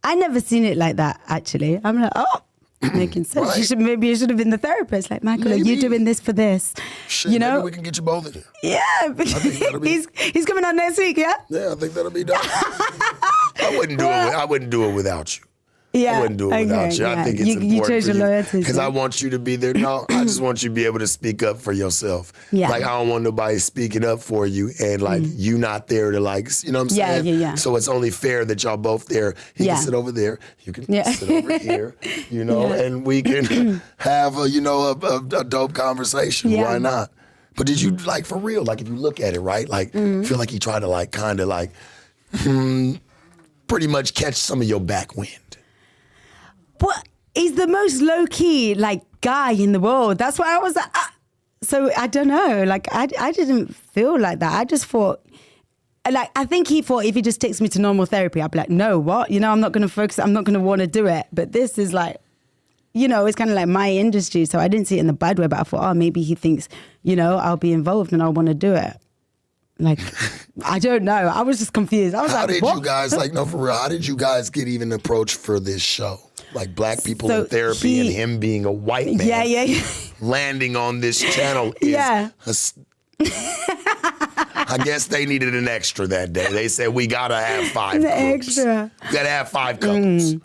I never seen it like that, actually. I'm like, making sense. Right. Maybe you should have been the therapist. Like, Michael, are you doing this for this? Shit, you know, maybe we can get you both in here. Yeah, I think that'll be, he's coming on next week. Yeah. Yeah, I think that'll be done. I wouldn't do it without you. Yeah, I wouldn't do it without you. I think it's important for you, because I want you to be there. No, I just want you to be able to speak up for yourself. Yeah. Like, I don't want nobody speaking up for you and like you not there to like, you know what I'm saying? Yeah. So it's only fair that y'all both there. He can sit over there. You can sit over here. You know, and we can have a dope conversation. Yeah. Why not? But did you, like, for real? Like, if you look at it, right? Like, feel like he tried to like kind of like pretty much catch some of your backwind. What? He's the most low-key, like, guy in the world. That's why I was like, so I don't know. Like, I didn't feel like that. I just thought, like, I think he thought if he just takes me to normal therapy, I'd be like, no, what? You know, I'm not going to focus. I'm not going to want to do it. But this is like, you know, it's kind of like my industry. So I didn't see it in the bad way, but I thought, maybe he thinks, you know, I'll be involved and I'll want to do it. Like, I don't know. I was just confused. I was how like, did you guys, like, no, for real, how did you guys get even approached for this show? Like, black people in therapy and him being a white man landing on this channel is I guess they needed an extra that day. They said, we got to have 5 groups. Extra. We got to have 5 couples.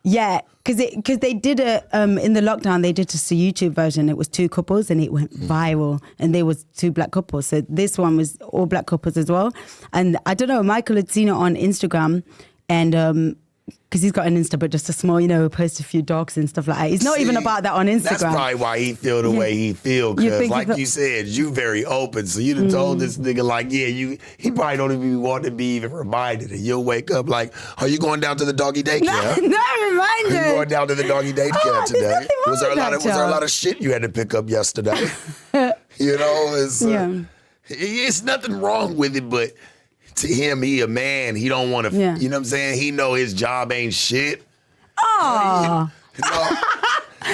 Yeah, because they did in the lockdown, they did just a YouTube version. It was 2 couples and it went viral, and there was 2 black couples. So this one was all black couples as well. And I don't know, Michael had seen it on Instagram, and because he's got an Insta, but just a small, you know, post a few dogs and stuff like that. It's not even about that on Instagram. That's probably why he feel the way he feel. Because like you said, you very open. So you done told this nigga like, he probably don't even want to be even reminded. And you'll wake up like, are you going down to the doggy daycare? Not reminded. Are you going down to the doggy daycare today? Was there a lot of shit you had to pick up yesterday? You know, it's nothing wrong with it, but to him, he a man. He don't want to, you know what I'm saying? He know his job ain't shit. Oh.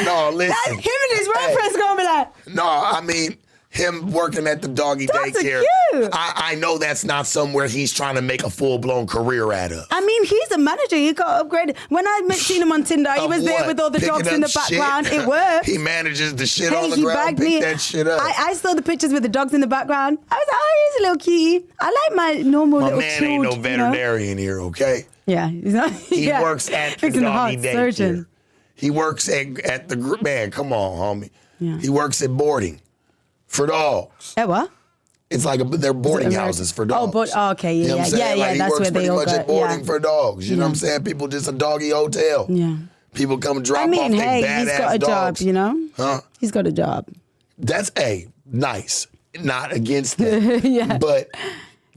No, listen. Him and his reference gonna be like. No, I mean, him working at the doggy daycare. Cute. I know that's not somewhere he's trying to make a full-blown career out of. I mean, he's a manager. He got upgraded. When I seen him on Tinder, he was there with all the dogs in the background. It worked. He manages the shit on the ground, pick that shit up. I saw the pictures with the dogs in the background. I was like, oh, he's a little cutie. I like my normal little man ain't no veterinarian here, okay? Yeah. He works at the doggy daycare. He works at the group. Man, come on, homie. Yeah. He works at boarding for dogs. At what? It's like they're boarding houses for dogs. Okay, yeah, you know what I'm saying? Yeah, like that's where they all works pretty much at boarding for dogs. You know what I'm saying? People just a doggy hotel. Yeah. People come drop off their badass dogs. He's got a job, you know? Huh? He's got a job. That's nice. Not against that. But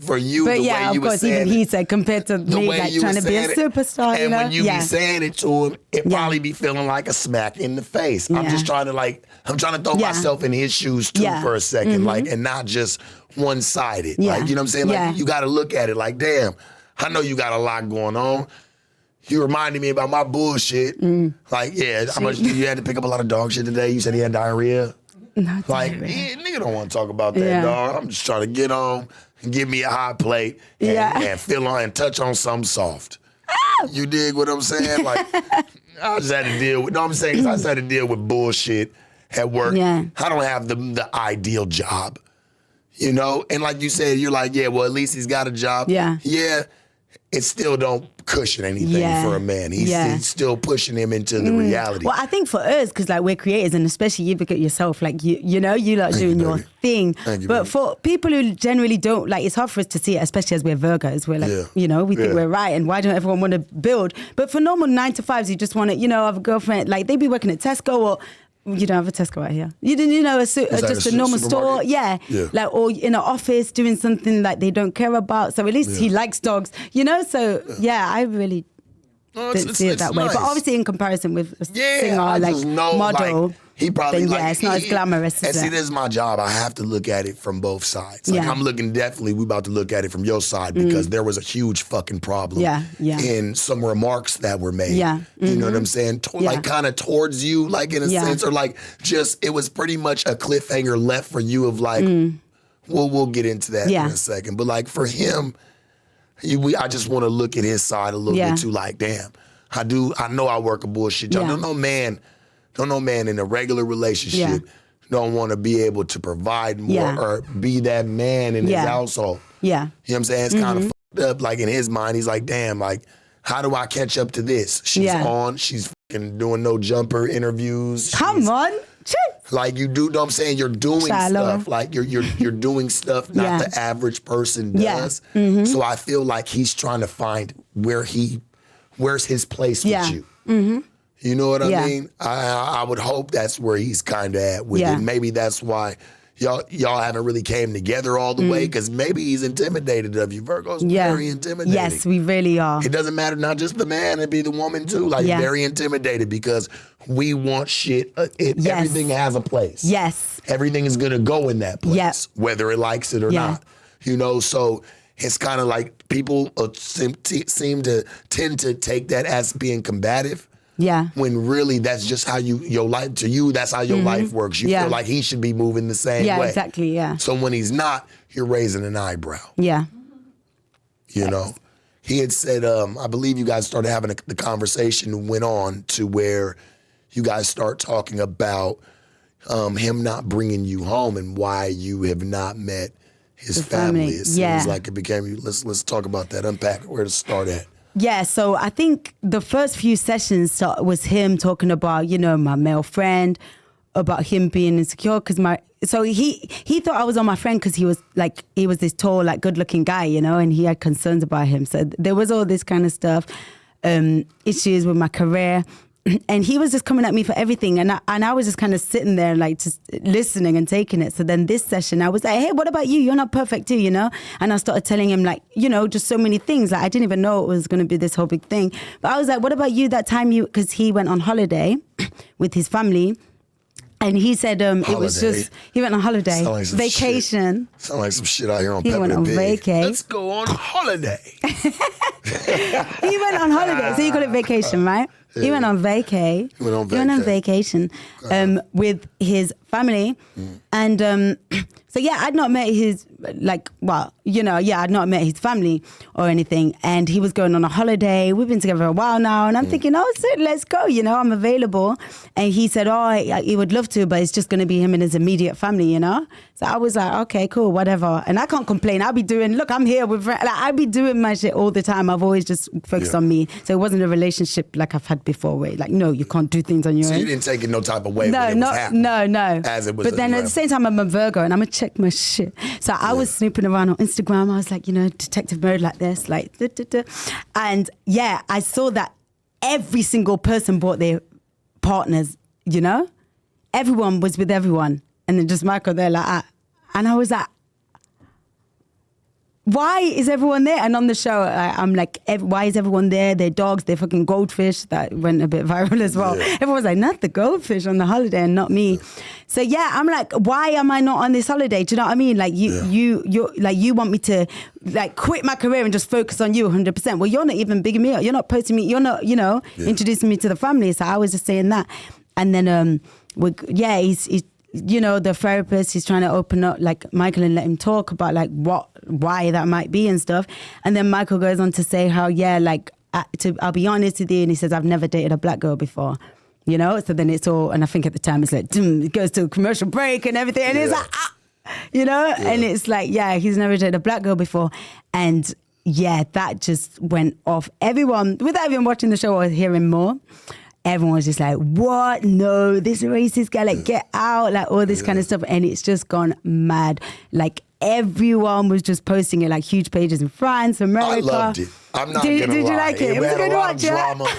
for you, the way you were saying even he said compared to me like trying to be a superstar, and when you be saying it to him, it probably be feeling like a smack in the face. I'm just trying to throw myself in his shoes too for a second, like, and not just one-sided. Like, you know what I'm saying? Like, you got to look at it like, damn, I know you got a lot going on. You reminded me about my bullshit. Like, how much you had to pick up a lot of dog shit today? You said he had diarrhea. Not like, nigga don't want to talk about that, dog. I'm just trying to get home and give me a hot plate and feel on and touch on something soft. You dig what I'm saying? Like, I just had to deal with, I just had to deal with bullshit at work. I don't have the ideal job, you know? And like you said, you're like, well, at least he's got a job. Yeah, it still don't cushion anything for a man. He's still pushing him into the reality. Well, I think for us, because like we're creators, and especially you look at yourself, like you know, you like doing your thing. But for people who generally don't, like, it's hard for us to see it, especially as we're Virgos. We're like, you know, we think we're right, and why don't everyone want to build? But for normal 9-to-5s, you just want to, you know, have a girlfriend. Like, they be working at Tesco or. You don't have a Tesco out here. You didn't, you know, just a normal store. Yeah. Like, or in an office doing something like they don't care about. So at least he likes dogs, you know? So, I really didn't see it that way. Nice. But obviously in comparison with a singer, like, model, like, he probably, then, like, it's not as glamorous. And see, this is my job. I have to look at it from both sides. Like, I'm looking, definitely, we about to look at it from your side because there was a huge fucking problem in some remarks that were made. You know what I'm saying? Like, kind of towards you, like, in a sense, or like, just, it was pretty much a cliffhanger left for you of like, we'll get into that in a second. But like, for him, I just want to look at his side a little bit too, like, damn, I know I work a bullshit job. Don't no man in a regular relationship don't want to be able to provide more or be that man in his household. You know what I'm saying? It's kind of fucked up. Like, in his mind, he's like, damn, like, how do I catch up to this? She's on. She's fucking doing no jumper interviews. Come on. Like, you do know what I'm saying? You're doing stuff. Like, you're doing stuff not the average person does. So I feel like he's trying to find where's his place with you. You know what I mean? I would hope that's where he's kind of at with it. Maybe that's why y'all haven't really came together all the way, because maybe he's intimidated of you. Virgo's very intimidated. Yes, we really are. It doesn't matter, not just the man, it'd be the woman too. Like, very intimidated because we want shit. Everything has a place. Yes. Everything is going to go in that place, whether it likes it or not. You know, so it's kind of like people seem to tend to take that as being combative. When really that's just how your life, to you, that's how your life works. You feel like he should be moving the same way. Exactly, So when he's not, you're raising an eyebrow. You know? He had said, I believe you guys started having the conversation went on to where you guys start talking about him not bringing you home and why you have not met his family. It seems like it became, let's talk about that, unpack where to start at. Yeah, so I think the first few sessions was him talking about, you know, my male friend, about him being insecure because he thought I was on my friend because he was this tall, like, good-looking guy, you know, and he had concerns about him. So there was all this kind of stuff, issues with my career. And he was just coming at me for everything. And I was just kind of sitting there, like, just listening and taking it. So then this session, I was like, hey, what about you? You're not perfect too, you know? And I started telling him, like, you know, just so many things. Like, I didn't even know it was going to be this whole big thing. But I was like, what about you that time because he went on holiday with his family. And he said it was just, he went on holiday, vacation. Sound like some shit out here on Peppa Pig. He went on vacation. Let's go on holiday. He went on holiday, so you call it vacation, right? He went on vacay. He went on vacation with his family. And so, yeah, I'd not met his, I'd not met his family or anything. And he was going on a holiday. We've been together a while now. And I'm thinking, oh, so let's go, I'm available. And he said, he would love to, but it's just going to be him and his immediate family, So I was like, okay, cool, whatever. And I can't complain. I'm here with, I'll be doing my shit all the time. I've always just focused on me. So it wasn't a relationship like I've had before where no, you can't do things on your own. So you didn't take it no type of way no, when it was happening? No. As it was. But then at the same time, I'm a Virgo and I'm going to check my shit. So I was snooping around on Instagram. I was like, detective mode like this, like, And yeah, I saw that every single person brought their partners, Everyone was with everyone. And then just Michael there like that. And I was like, why is everyone there? And on the show, I'm like, why is everyone there? Their dogs, their fucking goldfish. That went a bit viral as well. Yeah. Everyone was like, not the goldfish on the holiday and not me. So yeah, I'm like, why am I not on this holiday? Do you know what I mean? Like you want me to quit my career and just focus on you 100%. Well, you're not even bigging me up. You're not posting me. You're not, introducing me to the family. So I was just saying that. And then, he's the therapist, he's trying to open up Michael and let him talk about why that might be and stuff. And then Michael goes on to say how, I'll be honest with you. And he says, I've never dated a black girl before, So then it's all, and I think at the time it's like, it goes to a commercial break and everything. And it's like, and it's like, he's never dated a black girl before. And that just went off. Everyone, without even watching the show or hearing more, everyone was just like, what? No, this racist guy, get out, all this kind of stuff. And it's just gone mad. Everyone was just posting it, huge pages in France, America. I loved it. I'm not going to lie. Did you like it? It was a lot of drama.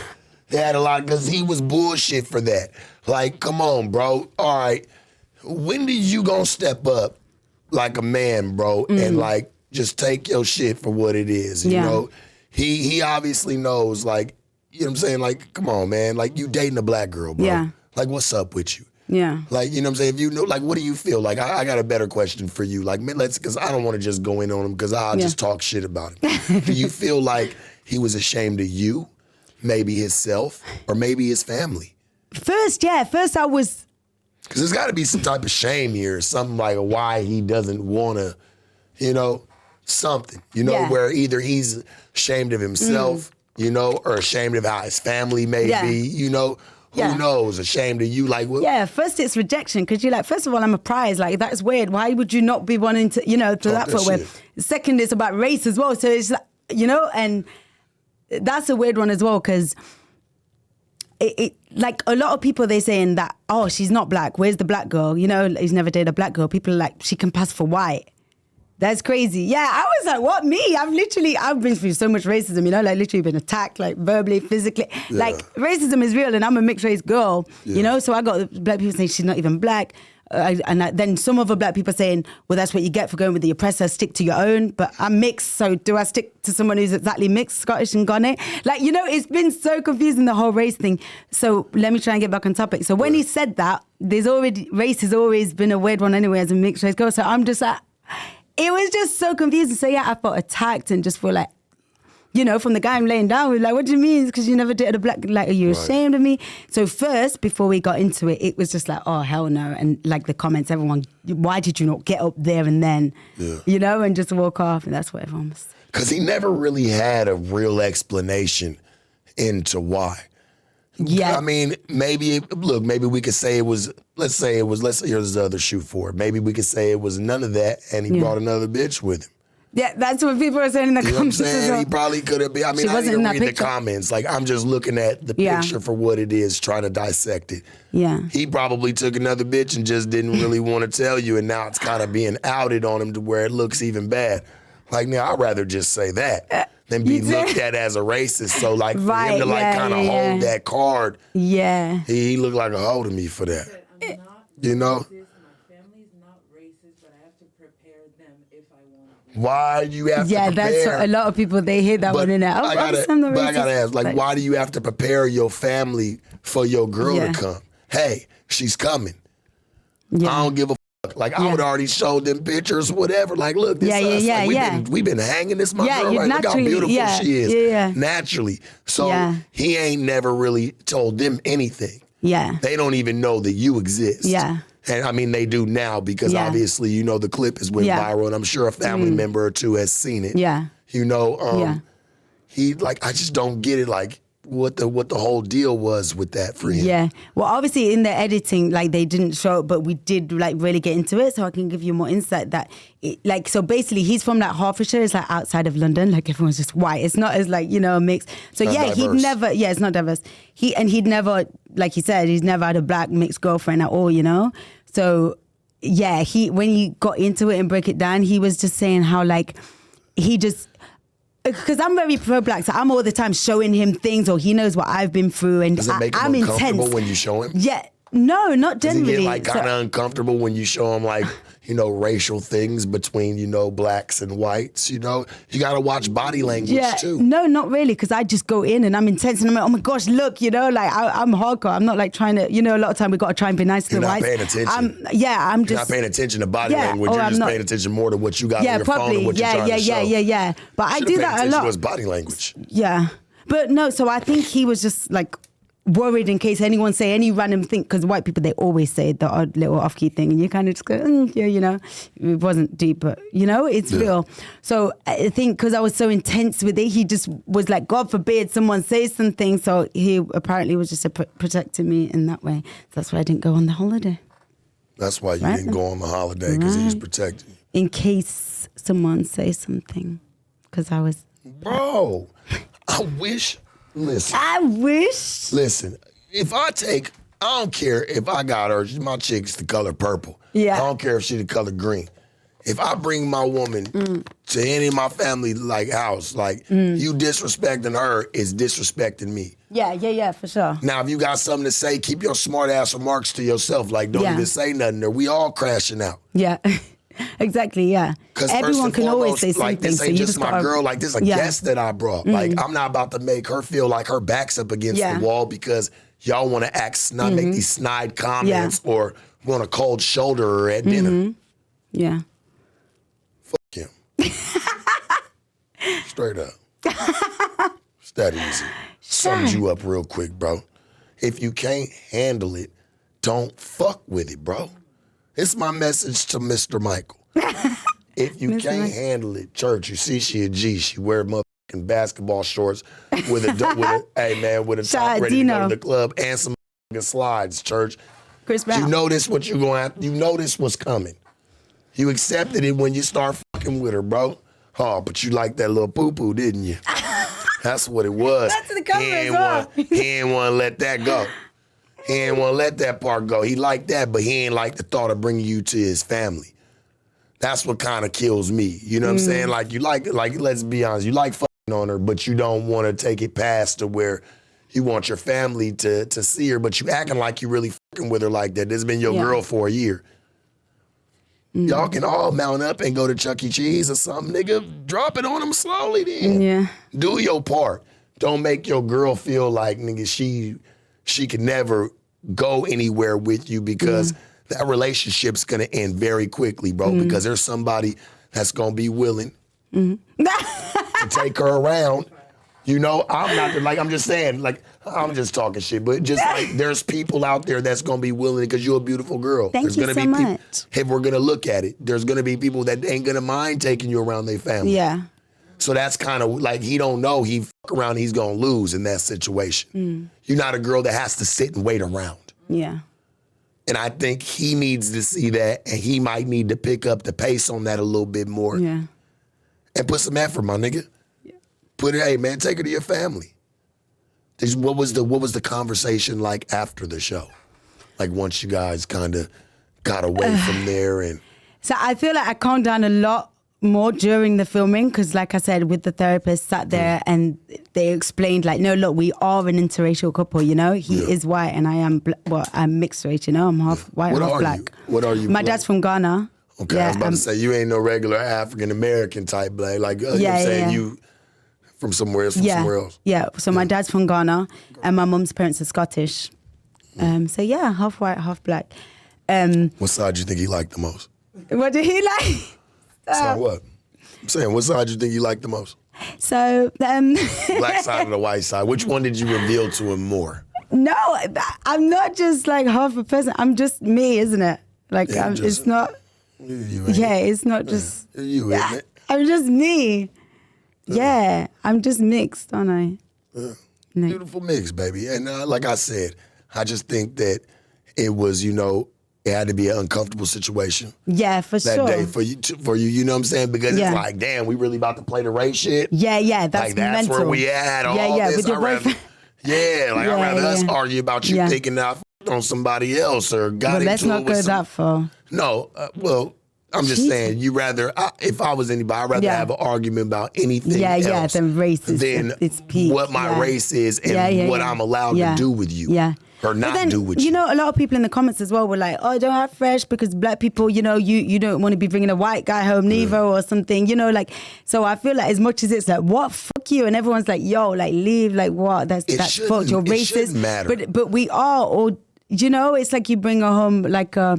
They had a lot, because he was bullshit for that. Come on, bro. All right. When did you gonna step up like a man, bro, and just take your shit for what it is? He obviously knows, you know what I'm saying? Come on, man. You dating a black girl, bro. Yeah. What's up with you? Yeah. You know what I'm saying? If you know, what do you feel? I got a better question for you. Because I don't want to just go in on him because I'll just talk shit about him. Do you feel like he was ashamed of you, maybe himself, or maybe his family? First I was. Because there's got to be some type of shame here, something why he doesn't want to, something, where either he's ashamed of himself, or ashamed of how his family may be, who knows, ashamed of you, first it's rejection, because you're first of all, I'm a prize, that's weird. Why would you not be wanting to, to that for way? Second, it's about race as well. So it's, and that's a weird one as well, because it a lot of people, they saying that, oh, she's not black. Where's the black girl? He's never dated a black girl. People are like, she can pass for white. That's crazy. Yeah, I was like, what, me? I've been through so much racism, literally been attacked, verbally, physically. Yeah. Racism is real, and I'm a mixed race girl, so I got black people saying she's not even black. Then some other black people saying, well, that's what you get for going with the oppressor, stick to your own. But I'm mixed, so do I stick to someone who's exactly mixed, Scottish and Ghanaian? It's been so confusing, the whole race thing. So let me try and get back on topic. So when he said that, race has always been a weird one anyway as a mixed race girl. So I'm just like, it was just so confusing. So I felt attacked and just feel from the guy I'm laying down with, what do you mean? Because you never dated a black, are you ashamed of me? So first, before we got into it, it was just oh, hell no. And the comments, everyone, why did you not get up there and then, and just walk off? And that's what everyone was saying. Because he never really had a real explanation into why. Yeah. I mean, maybe we could say it was, let's here's the other shoe for it. Maybe we could say it was none of that and he brought another bitch with him. Yeah, that's what people are saying in the comments. You know what I'm saying? He probably could have been. I mean, I didn't read the comments. I'm just looking at the picture for what it is, trying to dissect it. Yeah. He probably took another bitch and just didn't really want to tell you, and now it's kind of being outed on him to where it looks even bad. Now, I'd rather just say that than be looked at as a racist. So, for him to, kind of hold that card, he looked like a hoe to me for that. You know? Why do you have to prepare? Yeah, that's a lot of people, they hear that one in there. I gotta ask, why do you have to prepare your family for your girl to come? Hey, she's coming. Yeah. I don't give a Like, I would already show them pictures, whatever. Like, look, this us. Like, we've been hanging this, my girl. Like, look how beautiful she is. Naturally. So he ain't never really told them anything. Yeah. They don't even know that you exist. Yeah. And I mean, they do now because obviously, you know, the clip has went viral, and I'm sure a family member or two has seen it. Yeah. You know, he, like, I just don't get it, like, what the whole deal was with that for him. Yeah. Well, obviously in the editing, like, they didn't show it, but we did, like, really get into it, so I can give you more insight that, like, so basically he's from, like, Hertfordshire. It's, like, outside of London. Like, everyone's just white. It's not as, like, you know, mixed. So, diverse. he'd never, it's not diverse. He'd never, like he said, he's never had a black mixed girlfriend at all, you know? So, yeah, when he got into it and broke it down, he was just saying how, like, he just... Because I'm very pro-black, so I'm all the time showing him things, or he knows what I've been through, and does it make him uncomfortable when you show him? Yeah, no, not generally. Does he get, like, kind of uncomfortable when you show him, like, you know, racial things between, you know, blacks and whites? You know, you got to watch body language too. No, not really, because I just go in and I'm intense and I'm like, oh my gosh, look, you know, like I'm hardcore. I'm not like trying to, you know, a lot of time we got to try and be nice to the whites. You're not paying attention. I'm just... You're not paying attention to body language. You're just paying attention more to what you got on your phone and what you're trying to show. Yeah. But I do that a lot. To his body language. Yeah. But no, so I think he was just like worried in case anyone say any random thing, because white people, they always say the odd little off-key thing, and you kind of just go, yeah, you know, it wasn't deep, but, you know, it's real. So I think because I was so intense with it, he just was like, God forbid someone says something. So he apparently was just protecting me in that way. So that's why I didn't go on the holiday. That's why you didn't go on the holiday, because he was protecting you. In case someone says something, because I was... Bro, I wish... Listen. I wish. Listen, I don't care if I got her, my chick's the color purple. Yeah. I don't care if she's the color green. If I bring my woman to any of my family, like, house, like, you disrespecting her is disrespecting me. Yeah, for sure. Now, if you got something to say, keep your smart ass remarks to yourself. Like, don't even say nothing, or we all crashing out. Yeah. Exactly, yeah. Everyone can always say something. Like, this ain't just my girl. Like, this is a guest that I brought. Like, I'm not about to make her feel like her back's up against the wall because y'all want to make these snide comments or want a cold shoulder at dinner. Yeah. Fuck him. Straight up. It's that easy. Sums you up real quick, bro. If you can't handle it, don't fuck with it, bro. It's my message to Mr. Michael. If you can't handle it, church, you see she a G. She wear motherfucking basketball shorts with a top ready to go to the club and some slides, church. Chris Brown. You notice what you're going to you notice what's coming. You accepted it when you start fucking with her, bro. Oh, but you liked that little poo-poo, didn't you? That's what it was. That's the cover as well. He didn't want to let that go. He didn't want to let that part go. He liked that, but he ain't like the thought of bringing you to his family. That's what kind of kills me. You know what I'm saying? Like, you like, let's be honest, you like fucking on her, but you don't want to take it past to where you want your family to see her, but you acting like you really fucking with her like that. This has been your girl for a year. Y'all can all mount up and go to Chuck E. Cheese or something, nigga. Drop it on them slowly then. Yeah. Do your part. Don't make your girl feel like, nigga, she can never go anywhere with you because that relationship's gonna end very quickly, bro, because there's somebody that's gonna be willing to take her around. You know, I'm just saying, like, I'm just talking shit, but just like there's people out there that's gonna be willing because you're a beautiful girl. Thank you so much. If we're gonna look at it, there's gonna be people that ain't gonna mind taking you around their family. Yeah. So that's kind of like, he don't know he fuck around, he's gonna lose in that situation. You're not a girl that has to sit and wait around. Yeah. And I think he needs to see that, and he might need to pick up the pace on that a little bit more. Yeah. And put some effort, my nigga. Yeah. Hey man, take her to your family. What was the conversation like after the show? Like, once you guys kind of got away from there and... So I feel like I calmed down a lot more during the filming because, like I said, with the therapist sat there and they explained, like, no, look, we are an interracial couple, you know? He is white and I am, I'm mixed race, you know? I'm half white, half black. What are you? My dad's from Ghana. Okay, I was about to say, you ain't no regular African-American type black. Like, you know what I'm saying? You from somewhere else, Yeah, so my dad's from Ghana and my mum's parents are Scottish. So yeah, half white, half black. What side do you think he liked the most? What did he like? So what? I'm saying, what side do you think he liked the most? So, black side or the white side? Which one did you reveal to him more? No, I'm not just like half a person. I'm just me, isn't it? Like, it's not. It's not just. You, isn't it? I'm just me. Yeah, I'm just mixed, aren't I? Beautiful mix, baby. And like I said, I just think that it was, it had to be an uncomfortable situation. Yeah, for that sure. That day for you, you know what I'm saying? Because it's like, damn, we really about to play the race shit? Yeah, that's that's mental. where we at, all this. With your boyfriend. I'd rather us argue about you thinking that I f***ed on somebody else or got into it with let's not go that far. No, I'm just saying, if I was anybody, I'd rather have an argument about anything else than races. Than what my race is and what I'm allowed to do with you. Yeah. Or not do with you. You know, a lot of people in the comments as well were like, oh, don't have fresh because black people, you don't want to be bringing a white guy home neither or something, so I feel like as much as it's like, what, fuck you, and everyone's like, yo, like leave, like what, that's fucked, you're racist. It shouldn't matter. But we are all, it's like you bring her home like I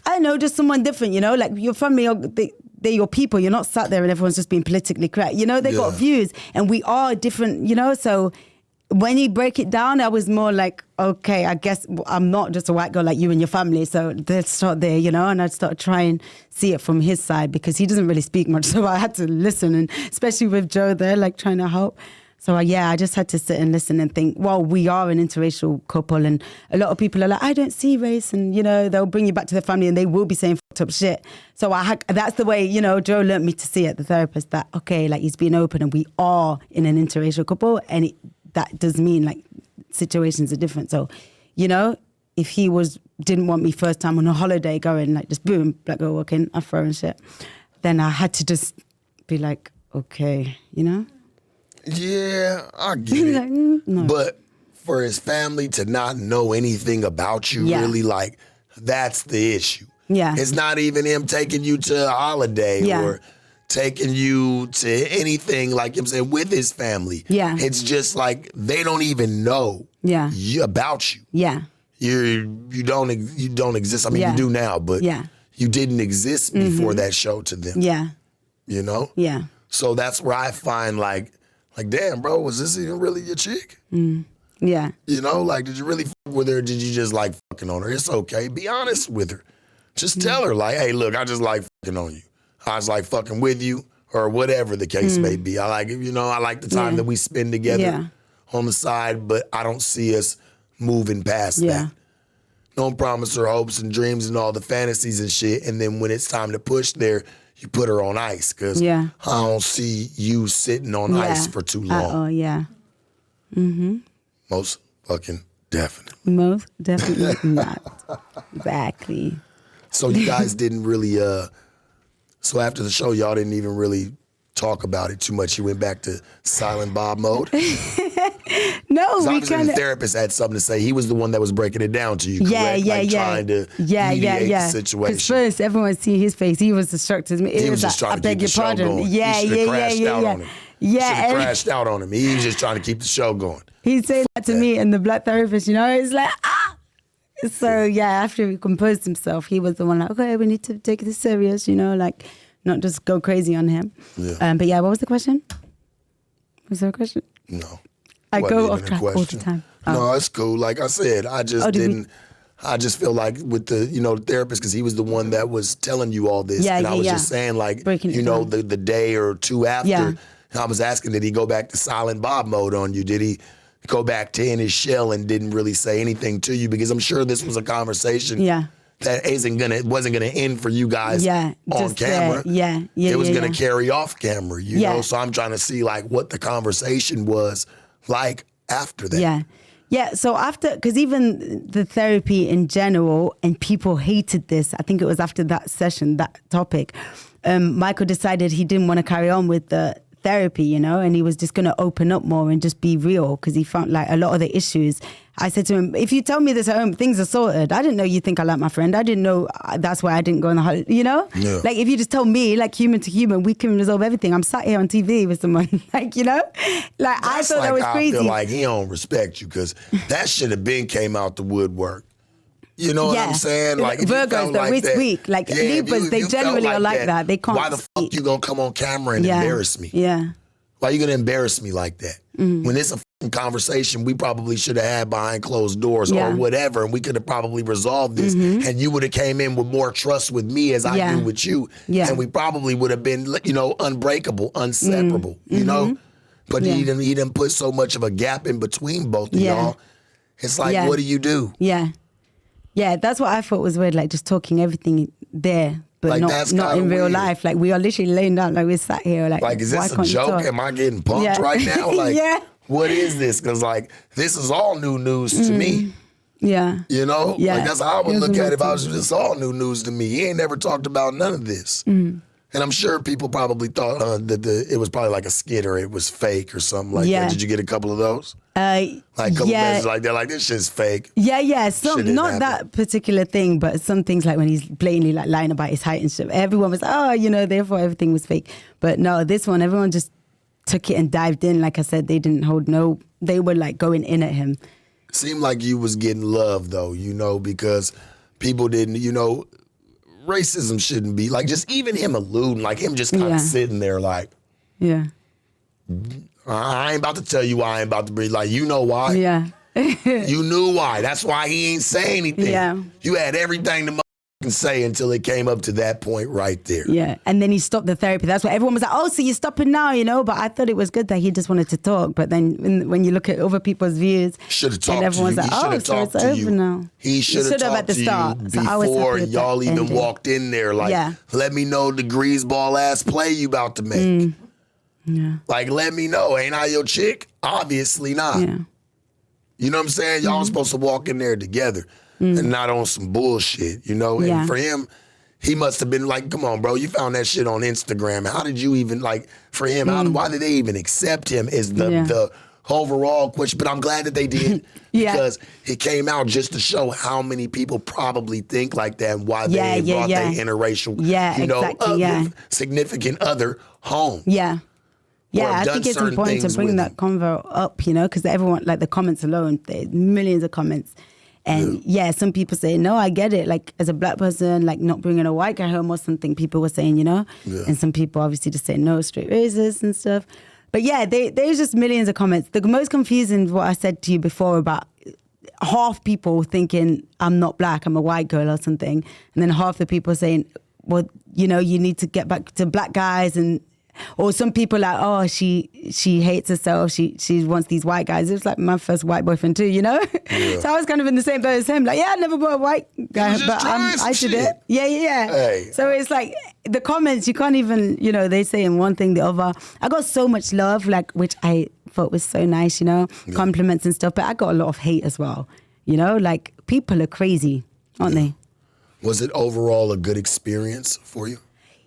don't know, just someone different, like your family, they're your people, you're not sat there and everyone's just being politically correct, they got views and we are different, so when you break it down, I was more like, okay, I guess I'm not just a white girl like you and your family. So let's start there, and I'd start trying to see it from his side because he doesn't really speak much. So I had to listen, and especially with Joe there, like trying to help. So I just had to sit and listen and think, well, we are an interracial couple. And a lot of people are like, I don't see race. And, they'll bring you back to the family and they will be saying fucked up shit. So that's the way, Joe learned me to see it, the therapist, that, okay, like he's being open and we are in an interracial couple. And that does mean like situations are different. So, if he didn't want me first time on a holiday going like just boom, black girl walking, afro and shit, then I had to just be like, okay, Yeah, I get it. Like, no. But for his family to not know anything about you, really, like, that's the issue. Yeah. It's not even him taking you to a holiday or taking you to anything, like I'm saying, with his family. Yeah. It's just like they don't even know about you. Yeah. You don't exist. I mean, you do now, but you didn't exist before that show to them. Yeah. Yeah. So that's where I find like, damn, bro, was this even really your chick? Yeah. Like, did you really fuck with her or did you just like fucking on her? It's okay. Be honest with her. Just tell her, like, hey, look, I just like fucking on you. I was like fucking with you or whatever the case may be. I like, I like the time that we spend together on the side, but I don't see us moving past that. Don't promise her hopes and dreams and all the fantasies and shit. And then when it's time to push there, you put her on ice because I don't see you sitting on ice for too long. Most fucking definitely. Most definitely not. Exactly. So you guys didn't really, so after the show, y'all didn't even really talk about it too much. You went back to silent Bob mode? No, we obviously kind the of... therapist had something to say. He was the one that was breaking it down to you, correct? Trying to mediate the situation. Because first, everyone see his face. He was as shocked as me. He was just trying to keep the show going. He should have crashed out on him. Should have crashed out on him. He was just trying to keep the show going. He'd say that to me and the black therapist, it's like, ah! So, after he composed himself, he was the one like, okay, we need to take this serious, like, not just go crazy on him. Yeah. But what was the question? Was there a question? No. I go off track all the time. No, it's cool. Like I said, I just didn't. I just feel like with the, the therapist, because he was the one that was telling you all this. And I was just saying, like, the day or two after, I was asking, did he go back to silent Bob mode on you? Did he go back to in his shell and didn't really say anything to you? Because I'm sure this was a conversation that wasn't gonna end for you guys on camera. It was gonna carry off camera, you know? So I'm trying to see like what the conversation was like after that. So after, because even the therapy in general, and people hated this, I think it was after that session, that topic, Michael decided he didn't want to carry on with the therapy, and he was just going to open up more and just be real because he found like a lot of the issues. I said to him, if you tell me this at home, things are sorted. I didn't know you think I like my friend. I didn't know that's why I didn't go on the holiday, Like if you just tell me, like human to human, we can resolve everything. I'm sat here on TV with someone, like, like I thought that was crazy. I feel like he don't respect you because that should have been came out the woodwork. You know what I'm saying? Like Virgos, they're weak. Like Libras, they generally are like that. They can't. Why the fuck you gonna come on camera and embarrass me? Yeah. Why you gonna embarrass me like that? When it's a fucking conversation we probably should have had behind closed doors or whatever, and we could have probably resolved this, and you would have came in with more trust with me as I do with you, and we probably would have been, you know, unbreakable, inseparable, you know? But he didn't put so much of a gap in between both of y'all. It's like, what do you do? Yeah. Yeah, that's what I thought was weird, like just talking everything there, but like, not in real life. Like we are literally laying down, like we're sat here, like is this a joke? Am I getting pumped right now? Like, what is this? Because like this is all new news to me. Yeah. You know? Yeah. Like that's how I would look at it if I was just all new news to me. He ain't never talked about none of this. And I'm sure people probably thought that it was probably like a skit or it was fake or something like that. Did you get a couple of those? Like a couple messages like that, like this shit's fake. Yeah. Not that particular thing, but some things like when he's blatantly like lying about his height and shit. Everyone was, you know, therefore everything was fake. But no, this one, everyone just took it and dived in. Like I said, they didn't hold they were like going in at him. Seemed like you was getting love though, you know, because people didn't, you know, racism shouldn't be like just even him alluding, like him just kind of sitting there like, I ain't about to tell you why I ain't about to be like, you know why? Yeah. You knew why. That's why he ain't say anything. Yeah. You had everything to motherfucking say until it came up to that point right there. Yeah. And then he stopped the therapy. That's why everyone was like, oh, so you're stopping now, you know? But I thought it was good that he just wanted to talk. But then when you look at other people's views, should have talked and everyone's to you. Like, so it's over now. He should have talked at the to start. you So before y'all even walked in there. Like, let me know the greaseball ass play you about to make. Yeah. Like, let me know. Ain't I your chick? Obviously not. Yeah. You know what I'm saying? Y'all supposed to walk in there together and not on some bullshit, you know? And for him, he must have been like, come on, bro, you found that shit on Instagram. How did you even, like, for him, why did they even accept him is the overall question. But I'm glad that they did because it came out just to show how many people probably think like that and why they brought their interracial, significant other home. Yeah. Yeah, I think it's important to bring that convo up, you know, because everyone, like the comments alone, there's millions of comments. And some people say, no, I get it. Like as a black person, like not bringing a white guy home or something, people were saying, you know. Yeah. And some people obviously just say, no, straight racist and stuff. But yeah, there's just millions of comments. The most confusing is what I said to you before about half people thinking I'm not black, I'm a white girl or something. And then half the people saying, well, you know, you need to get back to black guys and... Or some people like, oh, she hates herself. She wants these white guys. It was like my first white boyfriend too, you know? Yeah. So I was kind of in the same boat as him. Like, I never bought a white guy, but I did it. Yeah. Hey. So it's like the comments, you can't even, you know, they say in one thing, the other. I got so much love, like, which I thought was so nice, you know, compliments and stuff. But I got a lot of hate as well, you know? Like, people are crazy, aren't they? Was it overall a good experience for you?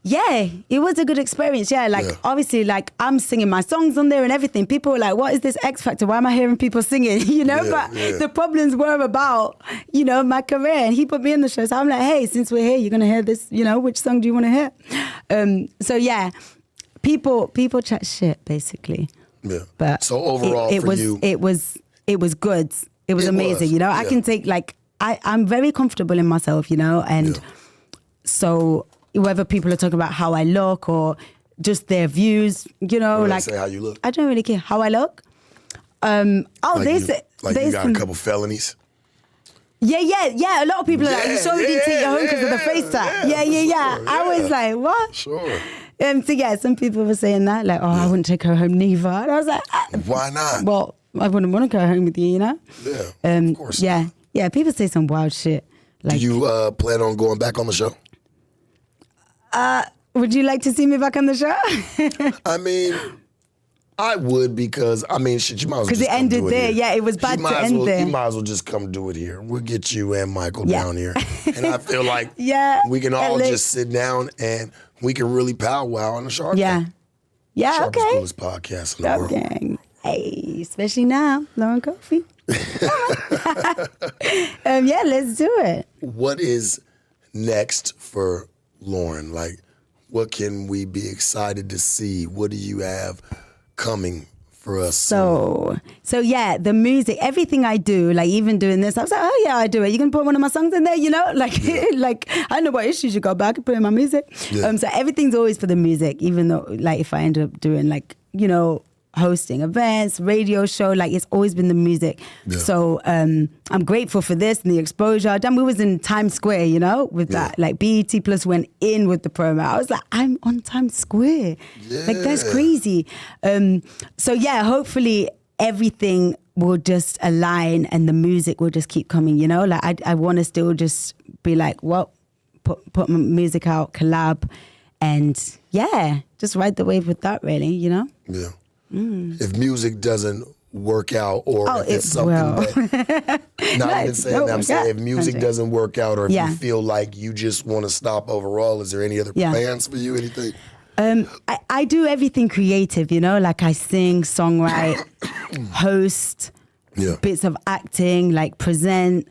Yeah, it was a good experience. Yeah, like obviously, like I'm singing my songs on there and everything. People were like, "What is this X Factor? Why am I hearing people singing?" You know, the problems were about, you know, my career. And he put me in the show, so I'm like, "Hey, since we're here, you're gonna hear this. You know, which song do you want to hear?" So yeah, people chat shit basically. Yeah. But so overall, it was good. It was amazing. You know, I can take like I'm very comfortable in myself. You know, and so. Whether people are talking about how I look or just their views, you know, like say how you look. I don't really care how I look. You got a couple felonies. Yeah. A lot of people are like, you sure you didn't take your home because of the face tat? Yeah. Sure, I was like, what? Sure. So some people were saying that, like, oh, I wouldn't take her home neither. And I was like, why not? Well, I wouldn't want to go home with you, you know? Yeah. Of course. Yeah. People say some wild shit. Like, do you plan on going back on the show? Would you like to see me back on the show? I mean, I would because, I mean, shit, you might as well because it ended there. Yeah, it was bad to end there. You might as well just come do it here. We'll get you and Michael down here. And I feel like we can all just sit down and we can really powwow on the Shark Tank. Yeah, Shark is the coolest podcast in the world. Gang. Hey, especially now, Lauren Cofie. Let's do it. What is next for Lauren? Like, what can we be excited to see? What do you have coming for us. So yeah, the music, everything I do, like even doing this, I was like, oh yeah, I do it. You can put one of my songs in there, you know? Like, like I don't know what issues you got, but I can put in my music. Yeah. So everything's always for the music, even though like if I end up doing like, you know, hosting events, radio show, like it's always been the music. Yeah. So I'm grateful for this and the exposure. We was in Times Square, you know, with that. Like BET Plus went in with the promo. I was like, I'm on Times Square. Yeah. Like that's crazy. So yeah, hopefully everything will just align and the music will just keep coming, you know? Like I want to still just be like, well, put my music out, collab, and yeah, just ride the wave with that really, you know? Yeah. If music doesn't work out, or if it's something that, not even saying that, I'm saying if music doesn't work out, or if you feel like you just want to stop overall, is there any other plans for you, anything? I do everything creative, you know, like I sing, songwrite, host, bits of acting, like present.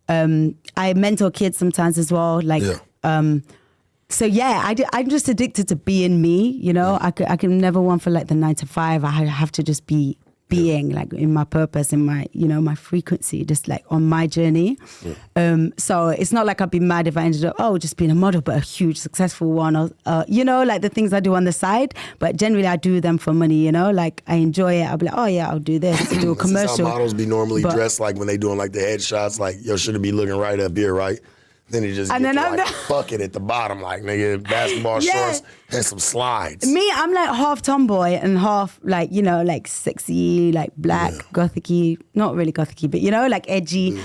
I mentor kids sometimes as well, like so yeah, I'm just addicted to being me, you know. I can never want for like the 9 to 5. I have to just be being like in my purpose, in my, you know, my frequency, just like on my journey. So it's not like I'd be mad if I ended up, just being a model, but a huge successful one, or you know, like the things I do on the side. But generally I do them for money, you know, like I enjoy it. I'll be like, oh yeah, I'll do this, do a commercial. This is how models be normally dressed, like when they doing like the headshots, like, yo, shouldn't be looking right up here, right? Then he just gets like bucket at the bottom, like nigga, basketball shorts and some slides. Me, I'm like half tomboy and half like, you know, like sexy, like black, gothic-y, not really gothic-y, but you know, like edgy.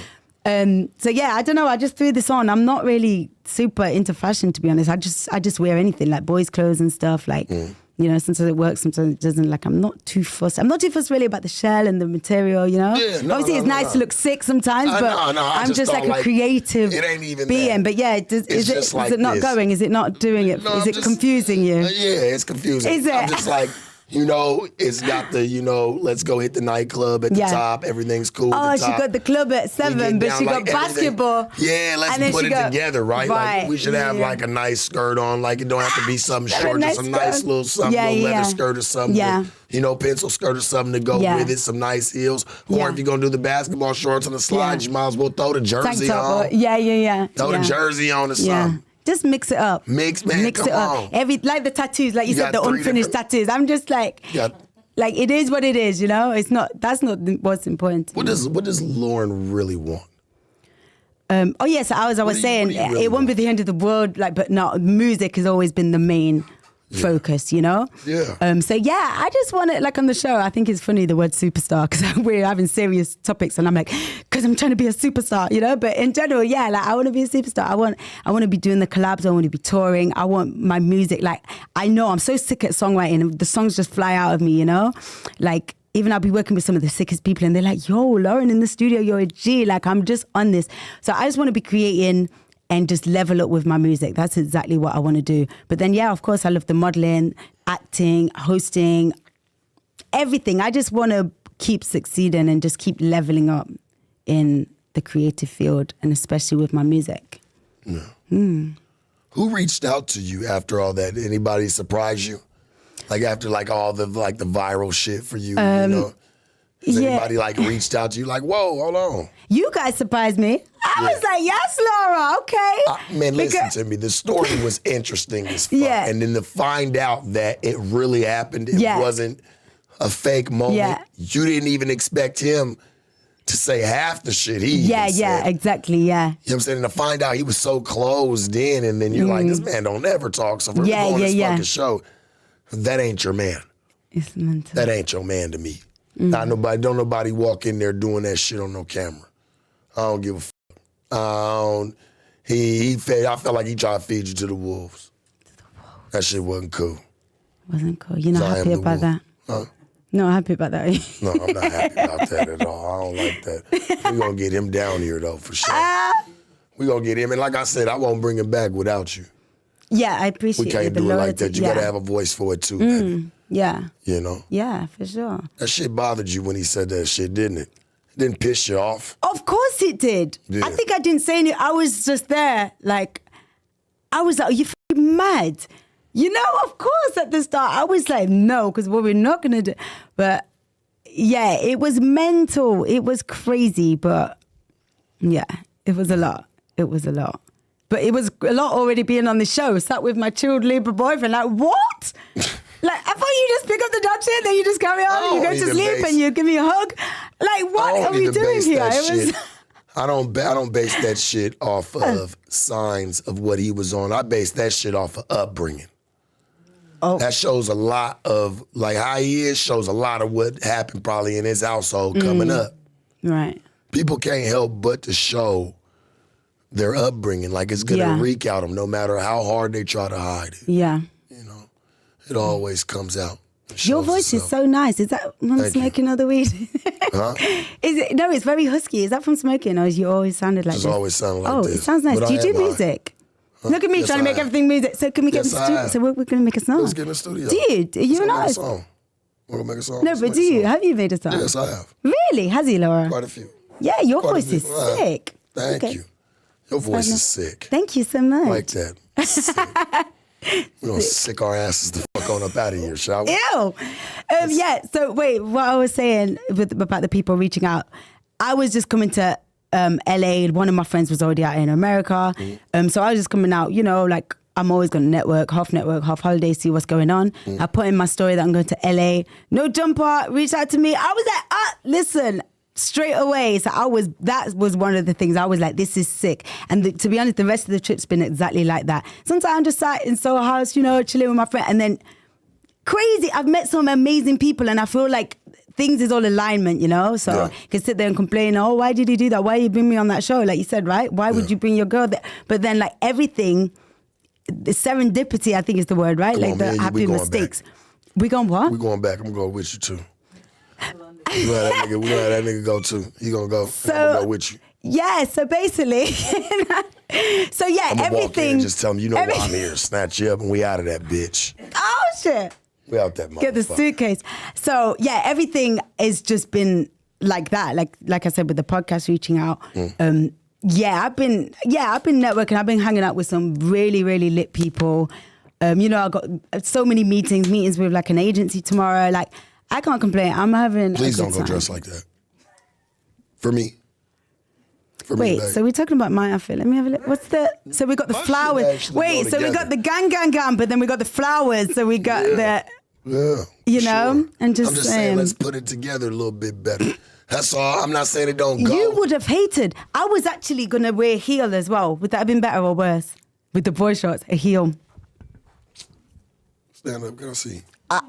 So yeah, I don't know, I just threw this on. I'm not really super into fashion, to be honest. I just wear anything, like boys' clothes and stuff, like, you know, sometimes it works, sometimes it doesn't. Like, I'm not too fussed. I'm not too fussed really about the shell and the material, you know? Yeah, Obviously, it's nice to look sick sometimes, but I'm just like a creative being. That. But yeah, is it not going? Is it not doing it? Is it confusing you? Yeah, it's confusing. Is it? I'm just like, you know, it's got the, you know, let's go hit the nightclub at the top. Everything's cool at the top. She got the club at 7, but she got basketball. Yeah, let's put it together, right? Like, we should have like a nice skirt on. Like, it don't have to be something short, just a nice little something, little leather skirt or something. Yeah. You know, pencil skirt or something to go with it, some nice heels. Or if you're going to do the basketball shorts on the slides, you might as well throw the jersey on. Throw the jersy on or something. Just mix it up. Mix it up. Like the tattoos, like you said, the unfinished tattoos. I'm just like it is what it is, you know? That's not what's important. What does Lauren really want? So as I was saying, it won't be the end of the world, like, but no, music has always been the main focus, you know? Yeah. So yeah, I just want it, like on the show, I think it's funny the word superstar, because we're having serious topics and I'm like, because I'm trying to be a superstar, you know? But in general, yeah, like I want to be a superstar. I want to be doing the collabs. I want to be touring. I want my music, like, I know I'm so sick at songwriting and the songs just fly out of me, you know? Like, even I'll be working with some of the sickest people and they're like, yo, Lauren in the studio, you're a G. Like, I'm just on this. So I just want to be creating and just level up with my music. That's exactly what I want to do. But then, yeah, of course, I love the modeling, acting, hosting, everything. I just want to keep succeeding and just keep leveling up in the creative field, and especially with my music. Yeah. Who reached out to you after all that? Anybody surprise you? Like after like all the like the viral shit for you, you know? Has anybody like reached out to you like, whoa, hold on? You guys surprised me. I was like, yes, Laura, okay. Man, listen to me. The story was interesting as fuck. Yeah. And then to find out that it really happened, it wasn't a fake moment. Yeah. You didn't even expect him to say half the shit he said. Yeah, exactly, yeah. You know what I'm saying? And to find out he was so closed in, and then you're like, this man don't ever talk, so we're going on this fucking show. That ain't your man. It's mental. That ain't your man to me. Don't nobody walk in there doing that shit on no camera. I don't give a fuck. I felt like he tried to feed you to the wolves. That shit wasn't cool. Wasn't cool. You're not happy about that? Huh? Not happy about that. No, I'm not happy about that at all. I don't like that. We're going to get him down here, though, for sure. We're going to get him. And like I said, I won't bring him back without you. Yeah, I appreciate it. We can't do it like that. You got to have a voice for it, too, baby. Yeah. You know? Yeah, for sure. That shit bothered you when he said that shit, didn't it? It didn't piss you off? Of course it did. Yeah. I think I didn't say anything. I was just there, like, I was like, are you f***ing mad? You know, of course, at the start, I was like, no, because what we're not going to do. But yeah, it was mental. It was crazy, but yeah, it was a lot. It was a lot. But it was a lot already being on the show. Sat with my chilled Libra boyfriend. Like, what? Like, I thought you just pick up the dog shit, then you just carry on and you go to sleep and you give me a hug. Like, what are we doing here? I don't base that shit off of signs of what he was on. I base that shit off of upbringing. Oh. That shows a lot of, like, how he is, shows a lot of what happened probably in his household coming up. Right. People can't help but to show their upbringing. Like, it's going to reek out them no matter how hard they try to hide it. Yeah. You know, it always comes out. Your voice is so nice. Is that from smoking other weed? Huh? Is it? No, it's very husky. Is that from smoking, or you always sounded like this? It's always sounded like this. Oh, it sounds nice. But do you do music? Huh? Look at me trying to make everything music. So can we get in the studio? So we're going to make a song. Let's get in the studio. Do you? Are you an artist? We're going to make a song. No, but do you? Have you made a song? Yes, I have. Really? Has he, Laura? Quite a few. Yeah, your voice is sick. Thank you. Your voice is sick. Thank you so much. I like that. We're going to sick our asses the fuck on up out of here, shall we? Ew. Yeah, so wait, what I was saying about the people reaching out, I was just coming to LA. One of my friends was already out in America. So I was just coming out, you know, like I'm always going to network, half holiday, see what's going on. I put in my story that I'm going to LA. No jumper, reach out to me. I was like, listen, straight away. So that was one of the things I was like, this is sick. And to be honest, the rest of the trip's been exactly like that. Sometimes I'm just sat in Soho House, you know, chilling with my friend, and then crazy, I've met some amazing people, and I feel like things is all alignment, you know? So you can sit there and complain, oh, why did he do that? Why did you bring me on that show? Like you said, right? Why would you bring your girl there? But then like everything, the serendipity, I think is the word, right? Like the happy mistakes. We going what? We going back. I'm going with you too. We gonna have that nigga go too. He gonna go. So, I'm gonna go with you. Yeah, so basically, so yeah, I'm gonna everything. Walk in and just tell him, you know why I'm here. Snatch you up and we out of that bitch. Oh shit. We out that motherfucker. Get the suitcase. So yeah, everything has just been like that. Like I said with the podcast reaching out. I've been networking. I've been hanging out with some really, really lit people. You know, I got so many meetings with like an agency tomorrow. Like I can't complain. I'm having. Please don't go dressed like that. For me. Wait, so we're talking about my outfit. Let me have a look. So we got the flowers. Wait, so we got the gang, but then we got the flowers. So we got the. Yeah. You know, and I'm just saying, let's put it together a little bit better. That's all. I'm not saying it don't go. You would have hated. I was actually going to wear a heel as well. Would that have been better or worse? With the boy shorts, a heel. Stand up, girl, see. I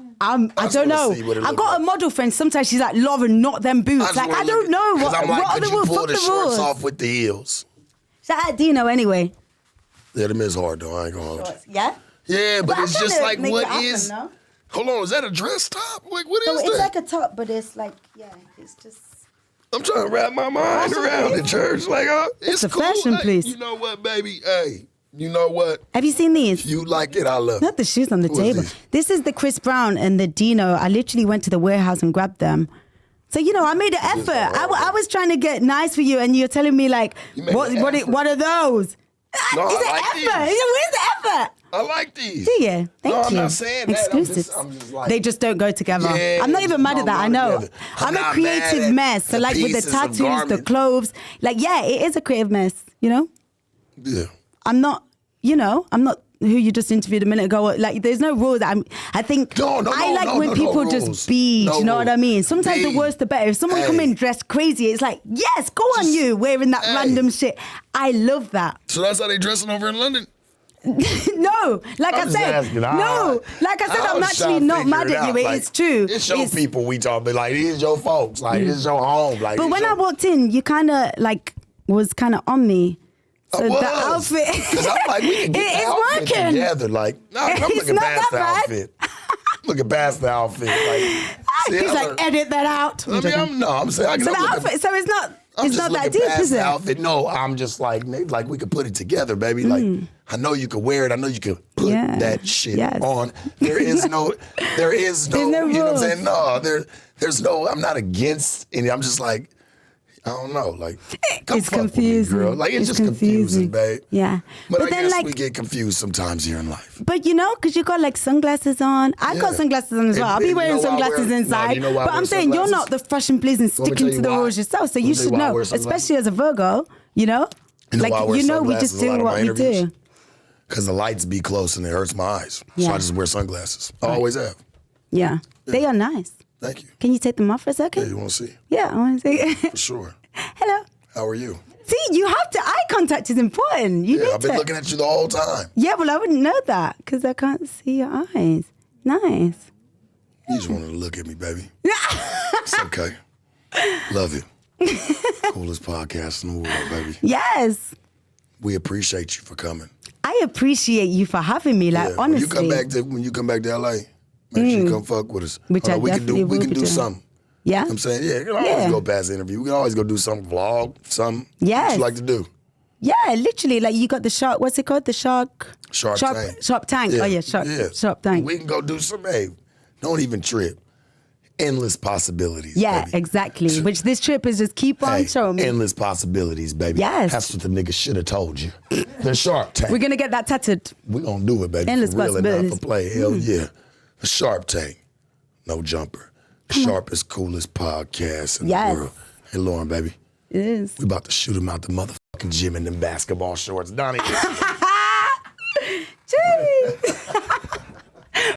don't know. I got a model friend. Sometimes she's like, Lauren, not them boots. Like, I don't know. Because I'm like, could you pull the shorts rules off with the heels? Shout out Dino anyway. Yeah, them is hard though. I ain't gonna hold you. Yeah? Yeah, but it's just like, what is... Hold on, is that a dress top? Like, what is that? It's like a top, but it's like, it's just... I'm trying to wrap my mind around it, church. Like, it's a cool. fashion piece. You know what, baby? Hey, you know what? Have you seen these? If you like it, I love it. Not the shoes on the table. This is the Chris Brown and the Dino. I literally went to the warehouse and grabbed them. So, you know, I made an effort. I was trying to get nice for you, and you're telling me, like, what are those? No, it's I like effort. these. Where's the effort? I like these. Do you? Thank you. I'm not saying that. Exclusives. I'm just like, they just don't go together. Yeah, I'm not even mad at that. I know. I'm a creative mess. So like with the tattoos, the clothes, like, it is a creative mess, you know? Yeah. I'm not who you just interviewed a minute ago. Like, there's no rules. I think I like when people just be. Do you know what I mean? Sometimes the worse the better. If someone come in dressed crazy, it's like, yes, go on you wearing that random shit. I love that. So that's how they dressing over in London? No, like I said, I'm actually not mad at you. It is true. It's your people we talk, but like, these your folks, like, this is your home. Like, but when I walked in, you kind of like was kind of on me. So the outfit, because I'm like, we can get the outfit together. Like, I'm looking past the outfit. Looking past the outfit. Like, he's like, edit that out. I'm saying, I can the outfit. So it's not. It's not that deep, is it? Outfit. No, I'm just like we could put it together, baby. Like, I know you could wear it. I know you could put that shit on. There's no, you know what I'm saying? No, there's no, I'm not against any. I'm just like, I don't know. Like, it's confusing. Me, girl. Like, it's just confusing, babe. Yeah. But I guess we get confused sometimes here in life. But you know, because you got like sunglasses on. I've got sunglasses on as well. I'll be wearing sunglasses inside. But I'm saying you're not the fashion police and sticking to the rules yourself. So you should know, especially as a Virgo, you know? Like, you know, we just do what we do. Because the lights be close and it hurts my eyes. So I just wear sunglasses. I always have. Yeah. They are nice. Thank you. Can you take them off for a second? Yeah, you want to see? Yeah, I want to see. For sure. Hello. How are you? See, you have to. Eye contact is important. I've been looking at you the whole time. Yeah, well, I wouldn't know that because I can't see your eyes. Nice. You just wanted to look at me, baby. It's okay. Love you. Coolest podcast in the world, baby. Yes. We appreciate you for coming. I appreciate you for having me. Like, honestly. When you come back to LA, make sure you come fuck with us. Which I definitely will We can do something. Yeah? I'm saying, you can always go past the interview. We can always go do some vlog, something. Yes. What you like to do. Yeah, literally. Like, you got the shark, what's it called? The Shark Tank. Shark Tank. Yeah. Oh, yeah, Shark Tank. We can go do some, don't even trip. Endless possibilities, yeah, baby. Exactly. Which this trip is just keep on showing me. Endless possibilities, baby. Yes. That's what the nigga should have told you. The Shark Tank. We're going to get that tattooed. We're going to do it, baby. Endless for real possibilities. And not for play. Hell yeah. The Shark Tank. No jumper. Sharpest, coolest podcast in the world. Hey, Lauren, baby. It is. We about to shoot him out the motherfucking gym in them basketball shorts. Donnie. Jeez.